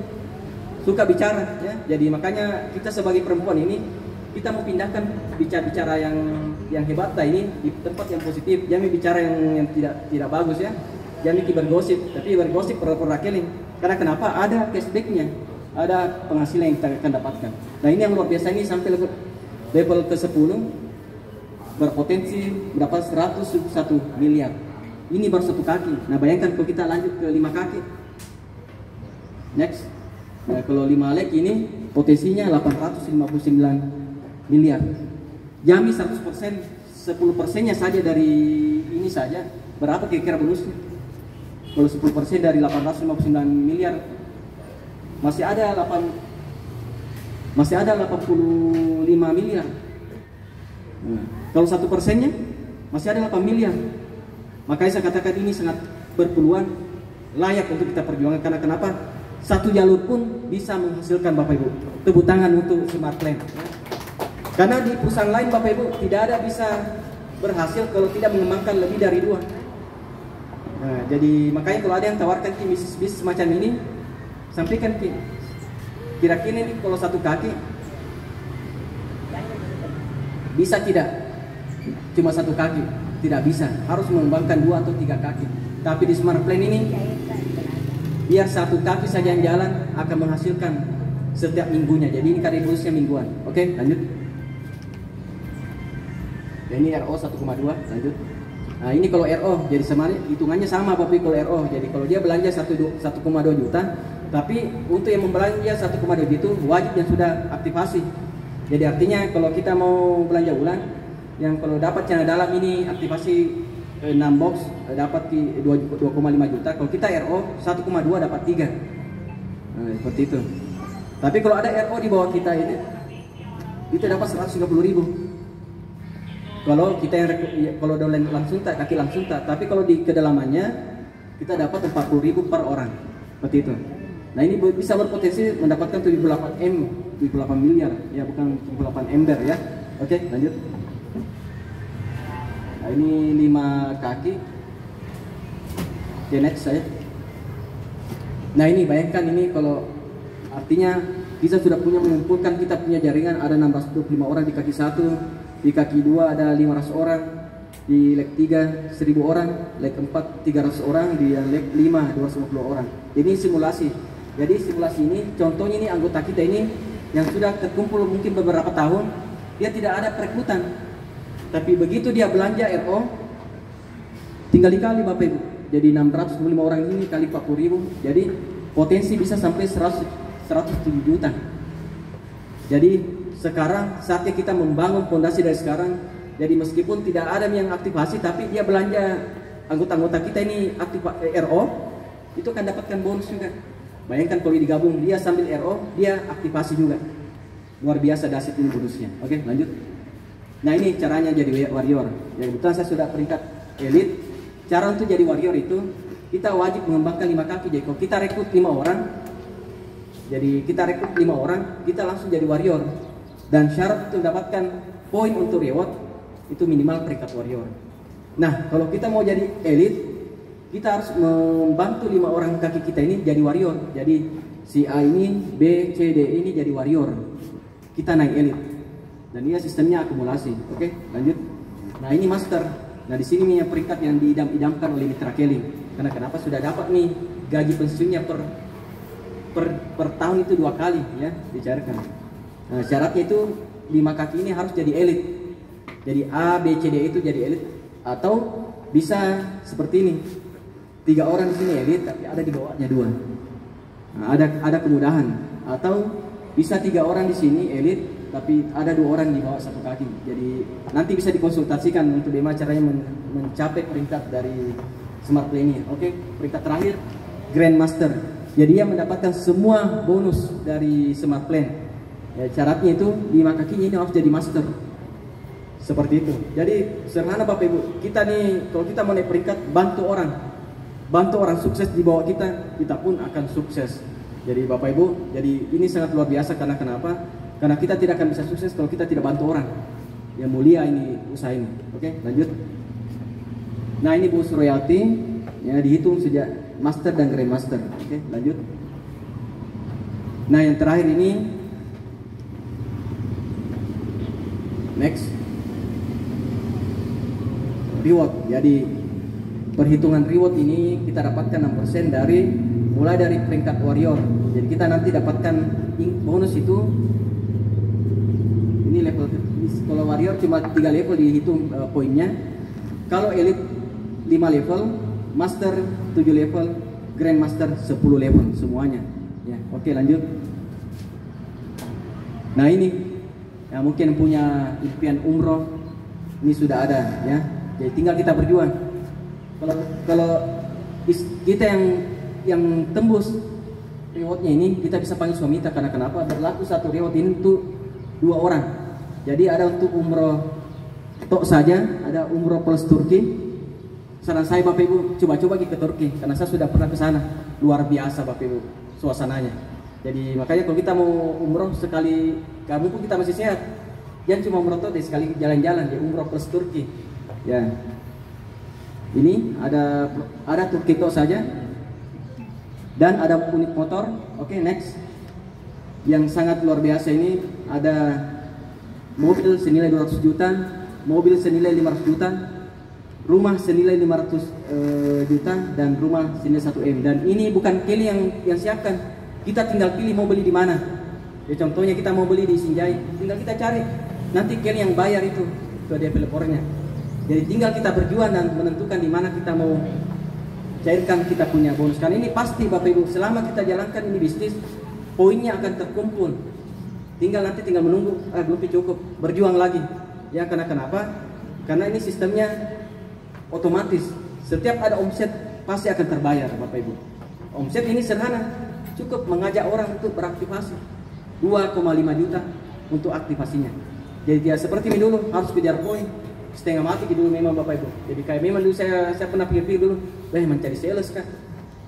suka bicara ya. Jadi makanya kita sebagai perempuan ini kita mau pindahkan bicara yang hebat ini di tempat yang positif, jangan bicara yang tidak bagus ya. Jangan bergosip, tapi bergosip pura-pura keling. Karena kenapa? Ada cashbacknya, ada penghasilan yang kita akan dapatkan. Nah ini yang luar biasa, ini sampai level ke-10 berpotensi mendapat 101 miliar. Ini baru 1 kaki. Nah bayangkan kalau kita lanjut ke 5 kaki. Next. Nah, kalau 5 leg ini potensinya 859 miliar. Jamin 100%, 10%-nya saja dari ini saja. Berapa kira-kira bonusnya? Kalau 10% dari 859 miliar masih ada 85 miliar. Nah, kalau 1%-nya masih ada 8 miliar. Makanya saya katakan ini sangat berpeluang, layak untuk kita perjuangkan. Karena kenapa? 1 jalur pun bisa menghasilkan Bapak Ibu. Tepuk tangan untuk Smart Plan. Karena di perusahaan lain Bapak Ibu tidak ada bisa berhasil kalau tidak mengembangkan lebih dari 2. Nah, jadi makanya kalau ada yang tawarkan bisnis semacam ini, sampaikan kira-kira ini kalau 1 kaki bisa tidak? Cuma 1 kaki tidak bisa, harus mengembangkan 2 atau 3 kaki. Tapi di Smart Plan ini biar 1 kaki saja yang jalan akan menghasilkan setiap minggunya. Jadi ini bonusnya mingguan. Oke, lanjut. Dan ini RO 1,2, lanjut. Nah ini kalau RO, jadi hitungannya sama Bapak kalau RO. Jadi kalau dia belanja 1,2 juta, tapi untuk yang membelanja 1,2 juta itu wajib yang sudah aktivasi. Jadi artinya kalau kita mau belanja ulang, yang kalau dapat channel dalam ini aktivasi 6 box dapat 2,5 juta. Kalau kita RO 1,2 dapat 3. Nah, seperti itu. Tapi kalau ada RO di bawah kita ini, itu dapat 130.000. Kalau kita yang kalau dolen langsung tak, kaki langsung tak. Tapi kalau di kedalamannya kita dapat 40.000 per orang. Seperti itu. Nah ini bisa berpotensi mendapatkan 78 miliar. Ya bukan 78 ember ya. Oke, lanjut. Nah ini 5 kaki. Oke, next saya. Nah ini bayangkan ini kalau artinya kita sudah punya mengumpulkan, kita punya jaringan ada 625 orang di kaki 1. Di kaki 2 ada 500 orang, di leg 3 1000 orang, leg 4 300 orang, di leg 5 250 orang. Jadi simulasi. Jadi simulasi ini contohnya ini anggota kita ini yang sudah terkumpul mungkin beberapa tahun, dia tidak ada perekrutan. Tapi begitu dia belanja RO tinggal dikali Bapak Ibu. Jadi 625 orang ini kali 40.000. Jadi potensi bisa sampai 107 juta. Jadi sekarang saatnya kita membangun fondasi dari sekarang, Jadi meskipun tidak ada yang aktivasi, tapi dia belanja anggota-anggota kita ini aktif RO, itu akan dapatkan bonus juga. Bayangkan kalau digabung, dia sambil RO, dia aktivasi juga. Luar biasa dahsyat ini bonusnya. Oke, lanjut. Nah ini caranya jadi warrior. Ya, kebetulan saya sudah peringkat elite. Cara untuk jadi warrior itu, kita wajib mengembangkan 5 kaki. Jadi kalau kita rekrut 5 orang, kita langsung jadi warrior. Dan syarat untuk mendapatkan poin untuk reward itu minimal peringkat warrior. Nah, kalau kita mau jadi elite, kita harus membantu 5 orang kaki kita ini jadi warrior. Jadi si A ini, B, C, D ini jadi warrior. Kita naik elite. Dan dia sistemnya akumulasi. Oke, lanjut. Nah, ini master. Nah, di sini nih peringkat yang diidam-idamkan oleh Mitra Kelly. Karena kenapa sudah dapat nih gaji pensiunnya per tahun itu 2 kali ya dicairkan. Nah, syaratnya itu 5 kaki ini harus jadi elite. Jadi A, B, C, D itu jadi elite, atau bisa seperti ini, 3 orang di sini elite tapi ada di bawahnya 2. Nah, ada kemudahan. Atau bisa 3 orang di sini elite tapi ada 2 orang di bawah 1 kaki. Jadi nanti bisa dikonsultasikan untuk bagaimana caranya mencapai peringkat dari Smart Plan ini. Oke, peringkat terakhir Grandmaster. Jadi dia mendapatkan semua bonus dari Smart Plan. Ya, syaratnya itu 5 kakinya ini harus jadi master. Seperti itu. Jadi sederhana Bapak Ibu, kita nih kalau kita mau naik peringkat, bantu orang sukses di bawah kita pun akan sukses. Jadi Bapak Ibu, jadi ini sangat luar biasa. Karena kenapa? Karena kita tidak akan bisa sukses kalau kita tidak bantu orang. Yang mulia ini usaha ini. Oke, lanjut. Nah ini bonus royalty ya, dihitung sejak master dan grandmaster. Oke, lanjut. Nah yang terakhir ini next. Reward. Jadi perhitungan reward ini kita dapatkan 6% mulai dari peringkat warrior. Jadi kita nanti dapatkan bonus itu ini level. Kalau warrior cuma 3 level dihitung poinnya. Kalau elite 5 level, master 7 level, grandmaster 10 level semuanya. Ya, oke lanjut. Nah ini ya, mungkin punya impian umroh ini sudah ada ya. Jadi tinggal kita berjuang. Kalau kita yang tembus rewardnya ini, kita bisa panggil suami kita. Karena kenapa? Berlaku satu reward ini untuk 2 orang. Jadi ada untuk umroh tok saja, ada umroh plus Turki. Saran saya Bapak Ibu, coba-coba ke Turki. Karena saya sudah pernah ke sana. Luar biasa Bapak Ibu suasananya. Jadi makanya kalau kita mau umroh sekali, kamu pun kita masih sehat. Jangan cuma umroh tok deh, sekali jalan-jalan ya, umroh plus Turki. Ya, ini ada Turki tok saja dan ada unit motor. Oke, next. Yang sangat luar biasa ini ada mobil senilai 200 juta, mobil senilai 500 juta, rumah senilai 500 juta dan rumah senilai 1 M. Dan ini bukan Kelly yang siapkan. Kita tinggal pilih mau beli di mana. Ya contohnya kita mau beli di Sinjai, tinggal kita cari. Nanti Kelly yang bayar itu ke developernya. Jadi tinggal kita berjuang dan menentukan di mana kita mau cairkan kita punya bonus. Karena ini pasti Bapak Ibu, selama kita jalankan ini bisnis, poinnya akan terkumpul. Tinggal menunggu, belum cukup, berjuang lagi. Ya karena kenapa? Karena ini sistemnya otomatis. Setiap ada omset pasti akan terbayar Bapak Ibu. Omset ini sederhana, cukup mengajak orang untuk beraktivasi. 2,5 juta untuk aktivasinya. Jadi dia seperti ini dulu harus kejar poin. Setengah mati dulu memang Bapak Ibu. Jadi kayak memang dulu saya pernah pikir dulu, mencari sales kan,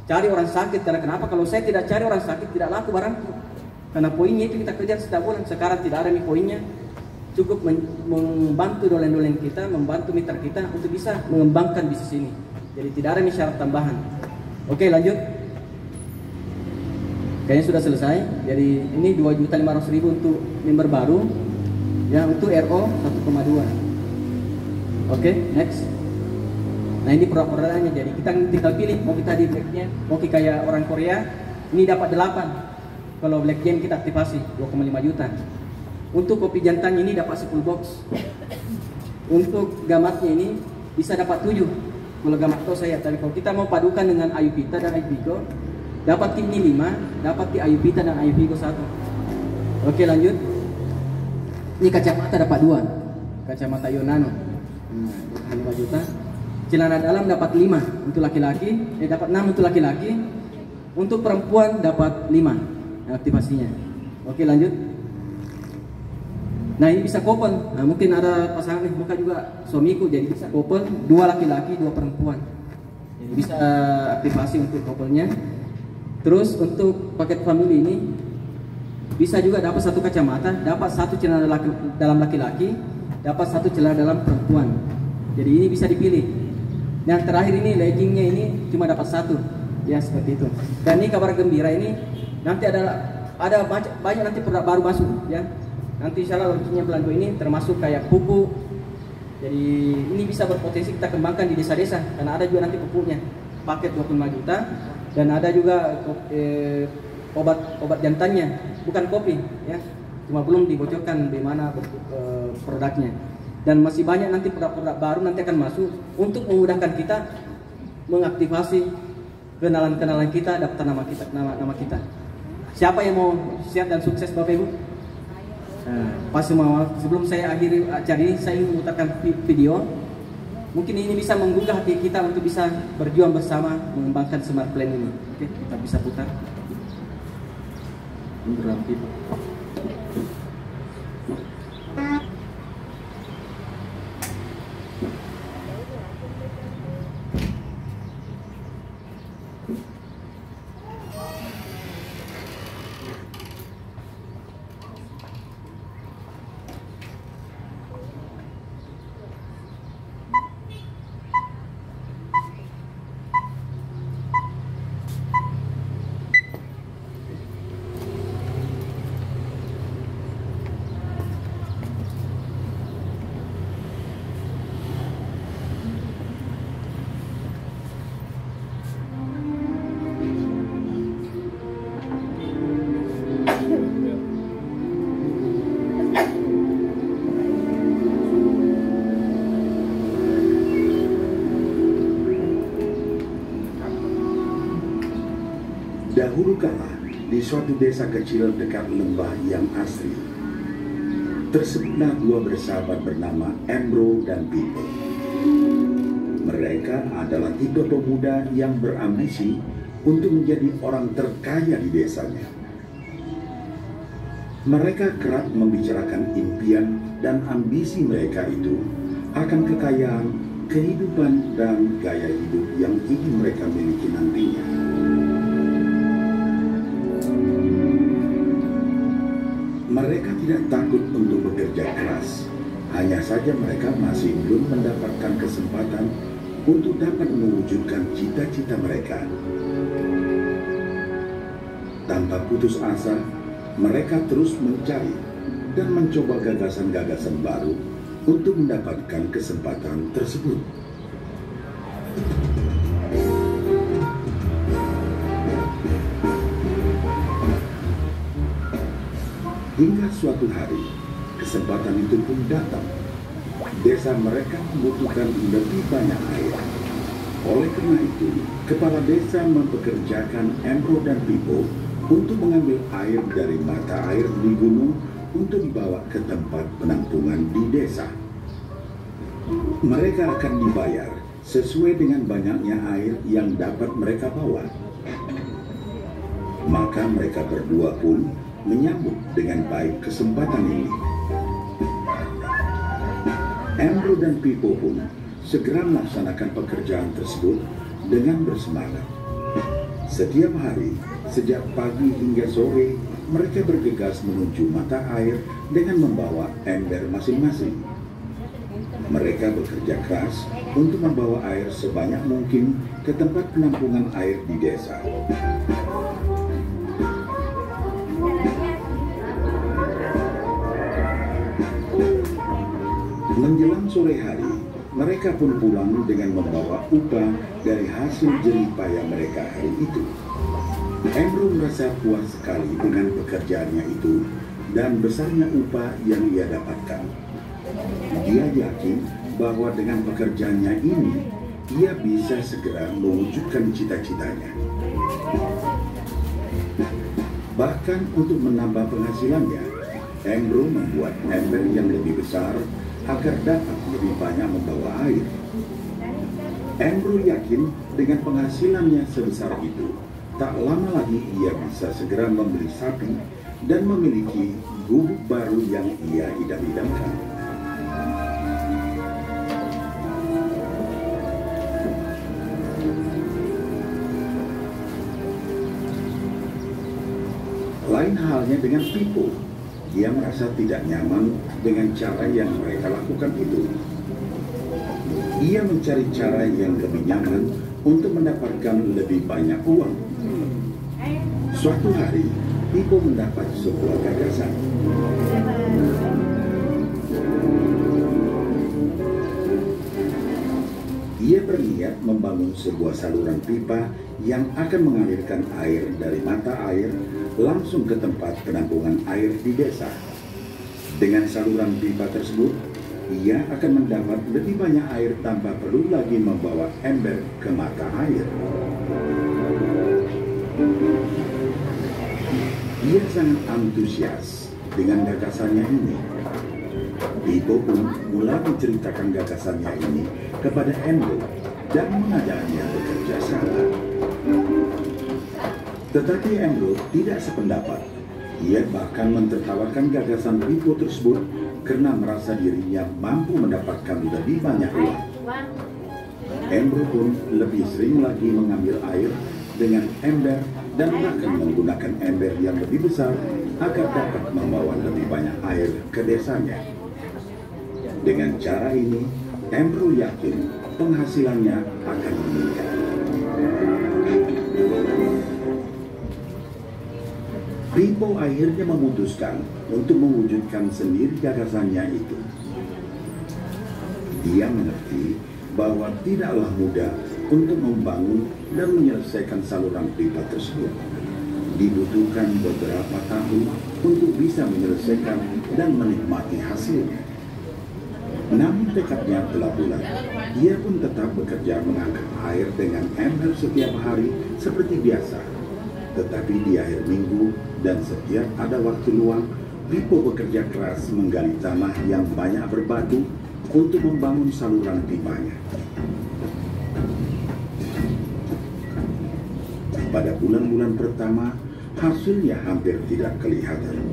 cari orang sakit. Karena kenapa? Kalau saya tidak cari orang sakit, tidak laku barangku. Karena poinnya itu kita kejar setiap bulan. Sekarang tidak ada nih poinnya. Cukup membantu dolen-dolen kita, membantu mitra kita untuk bisa mengembangkan bisnis ini. Jadi tidak ada nih syarat tambahan. Oke lanjut. Kayaknya sudah selesai. Jadi ini 2.500.000 untuk member baru. Ya untuk RO 1,2. Oke, next. Nah ini produk-produknya. Jadi kita tinggal pilih mau kita di blacknya, mau kita kayak orang Korea. Ini dapat 8. Kalau black gem kita aktivasi 2,5 juta. Untuk kopi jantan ini dapat 10 box. Untuk gamatnya ini bisa dapat 7. Kalau gamat itu saya. Tapi kalau kita mau padukan dengan Ayu Pita dan Ayu Vigo, dapat ini 5, dapat di Ayu Pita dan Ayu Vigo 1. Oke lanjut. Ini kacamata dapat 2. kacamata Yonano. Nah, 5 juta. Celana dalam dapat 5 untuk laki-laki, dapat 6 untuk laki-laki. Untuk perempuan dapat 5 aktivasinya. Oke, lanjut. Nah, ini bisa couple. Nah, mungkin ada pasangan nih, bukan juga suamiku, jadi bisa couple, 2 laki-laki, 2 perempuan. Jadi bisa aktivasi untuk couple-nya. Terus untuk paket family ini bisa juga dapat 1 kacamata, dapat 1 celana dalam laki-laki, dapat 1 celana dalam perempuan. Jadi ini bisa dipilih. Yang terakhir ini leggingnya ini cuma dapat 1, ya seperti itu. Dan ini kabar gembira ini nanti ada banyak nanti produk baru masuk, ya. Nanti insya Allah launchingnya bulan 2 ini termasuk kayak pupuk. Jadi ini bisa berpotensi kita kembangkan di desa-desa karena ada juga nanti pupuknya, paket 25 juta, dan ada juga obat jantannya, bukan kopi, ya. Cuma belum dibocorkan bagaimana produknya. Dan masih banyak nanti produk-produk baru nanti akan masuk untuk memudahkan kita mengaktifasi kenalan-kenalan kita, daftar nama kita. Siapa yang mau siap dan sukses Bapak Ibu? Nah, pas semua sebelum saya akhiri acara ini, saya ingin memutarkan video. Mungkin ini bisa menggugah hati kita untuk bisa berjuang bersama mengembangkan Smart Plan ini. Oke, kita bisa putar. Dahulu kala, di suatu desa kecil dekat lembah yang asri, tersebutlah 2 bersahabat bernama Embro dan Pipo. Mereka adalah 3 pemuda yang berambisi untuk menjadi orang terkaya di desanya. Mereka kerap membicarakan impian dan ambisi mereka itu akan kekayaan, kehidupan, dan gaya hidup yang ingin mereka miliki nantinya. Mereka tidak takut untuk bekerja keras, hanya saja mereka masih belum mendapatkan kesempatan untuk dapat mewujudkan cita-cita mereka. Tanpa putus asa, mereka terus mencari dan mencoba gagasan-gagasan baru untuk mendapatkan kesempatan tersebut. Hingga suatu hari, kesempatan itu pun datang. Desa mereka membutuhkan lebih banyak air. Oleh karena itu, kepala desa mempekerjakan Embro dan Pipo untuk mengambil air dari mata air di gunung untuk dibawa ke tempat penampungan di desa. Mereka akan dibayar sesuai dengan banyaknya air yang dapat mereka bawa. Maka mereka berdua pun menyambut dengan baik kesempatan ini. Embro dan Pipo pun segera melaksanakan pekerjaan tersebut dengan bersemangat. Setiap hari, sejak pagi hingga sore, mereka bergegas menuju mata air dengan membawa ember masing-masing. Mereka bekerja keras untuk membawa air sebanyak mungkin ke tempat penampungan air di desa. Menjelang sore hari, mereka pun pulang dengan membawa upah dari hasil jerih payah mereka hari itu. Embro merasa puas sekali dengan pekerjaannya itu dan besarnya upah yang ia dapatkan. Dia yakin bahwa dengan pekerjaannya ini, ia bisa segera mewujudkan cita-citanya. Bahkan untuk menambah penghasilannya, Embro membuat ember yang lebih besar agar dapat lebih banyak membawa air. Andrew yakin dengan penghasilannya sebesar itu, tak lama lagi ia bisa segera membeli sapi dan memiliki gubuk baru yang ia idam-idamkan. Lain halnya dengan Pipo. Dia merasa tidak nyaman dengan cara yang mereka lakukan itu. Ia mencari cara yang lebih nyaman untuk mendapatkan lebih banyak uang. Suatu hari, Pipo mendapat sebuah gagasan. Ia berniat membangun sebuah saluran pipa yang akan mengalirkan air dari mata air langsung ke tempat penampungan air di desa. Dengan saluran pipa tersebut, ia akan mendapat lebih banyak air tanpa perlu lagi membawa ember ke mata air. Ia sangat antusias dengan gagasannya ini. Pipo pun mulai menceritakan gagasannya ini kepada Andrew dan mengajaknya bekerja sama. Tetapi Andrew tidak sependapat. Ia bahkan mentertawakan gagasan Pipo tersebut karena merasa dirinya mampu mendapatkan lebih banyak uang. Andrew pun lebih sering lagi mengambil air dengan ember dan bahkan menggunakan ember yang lebih besar agar dapat membawa lebih banyak air ke desanya. Dengan cara ini, Andrew yakin penghasilannya akan meningkat. Pipo akhirnya memutuskan untuk mewujudkan sendiri gagasannya itu. Dia mengerti bahwa tidaklah mudah untuk membangun dan menyelesaikan saluran pipa tersebut. Dibutuhkan beberapa tahun untuk bisa menyelesaikan dan menikmati hasilnya. Namun tekadnya telah bulat. Dia pun tetap bekerja mengangkat air dengan ember setiap hari seperti biasa. Tetapi di akhir minggu dan setiap ada waktu luang, Pipo bekerja keras menggali tanah yang banyak berbatu untuk membangun saluran pipanya. Pada bulan-bulan pertama, hasilnya hampir tidak kelihatan.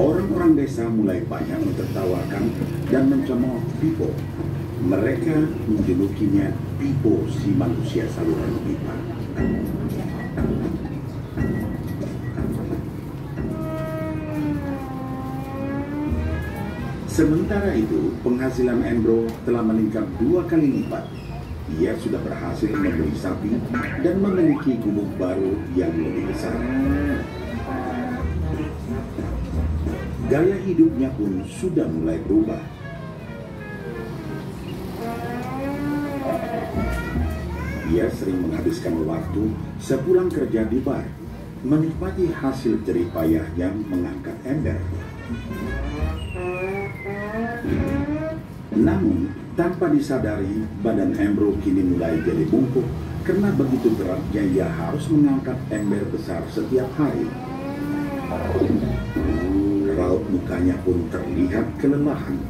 Orang-orang desa mulai banyak mentertawakan dan mencemooh Pipo. Mereka menjulukinya Pipo si manusia saluran pipa. Sementara itu, penghasilan Andrew telah meningkat 2 kali lipat. Ia sudah berhasil membeli sapi dan memiliki gubuk baru yang lebih besar. Gaya hidupnya pun sudah mulai berubah. Ia sering menghabiskan waktu sepulang kerja di bar, menikmati hasil jerih payahnya mengangkat ember. Namun, tanpa disadari, badan Andrew kini mulai jadi bungkuk karena begitu beratnya ia harus mengangkat ember besar setiap hari. Raut mukanya pun terlihat kelelahan.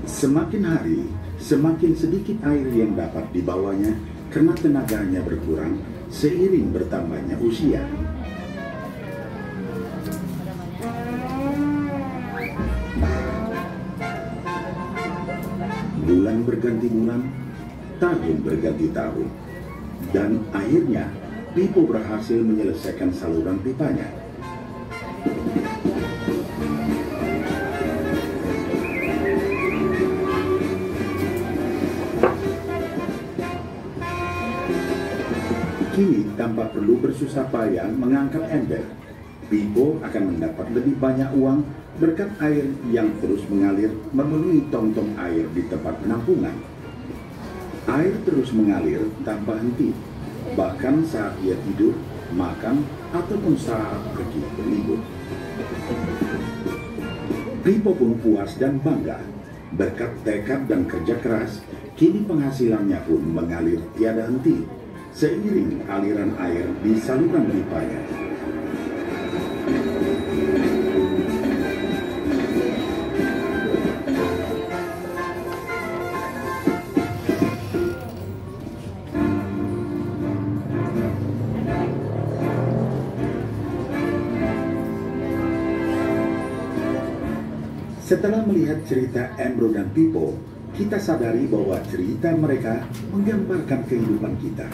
Semakin hari, semakin sedikit air yang dapat dibawanya karena tenaganya berkurang seiring bertambahnya usia. Bulan berganti bulan, tahun berganti tahun, dan akhirnya Pipo berhasil menyelesaikan saluran pipanya. Kini, tanpa perlu bersusah payah mengangkat ember, Pipo akan mendapat lebih banyak uang berkat air yang terus mengalir memenuhi tong-tong air di tempat penampungan. Air terus mengalir tanpa henti, bahkan saat ia tidur, makan, ataupun saat pergi berlibur. Pipo pun puas dan bangga. Berkat tekad dan kerja keras, kini penghasilannya pun mengalir tiada henti. seiring aliran air di saluran pipanya. Setelah melihat cerita Embro dan Pipo, kita sadari bahwa cerita mereka menggambarkan kehidupan kita.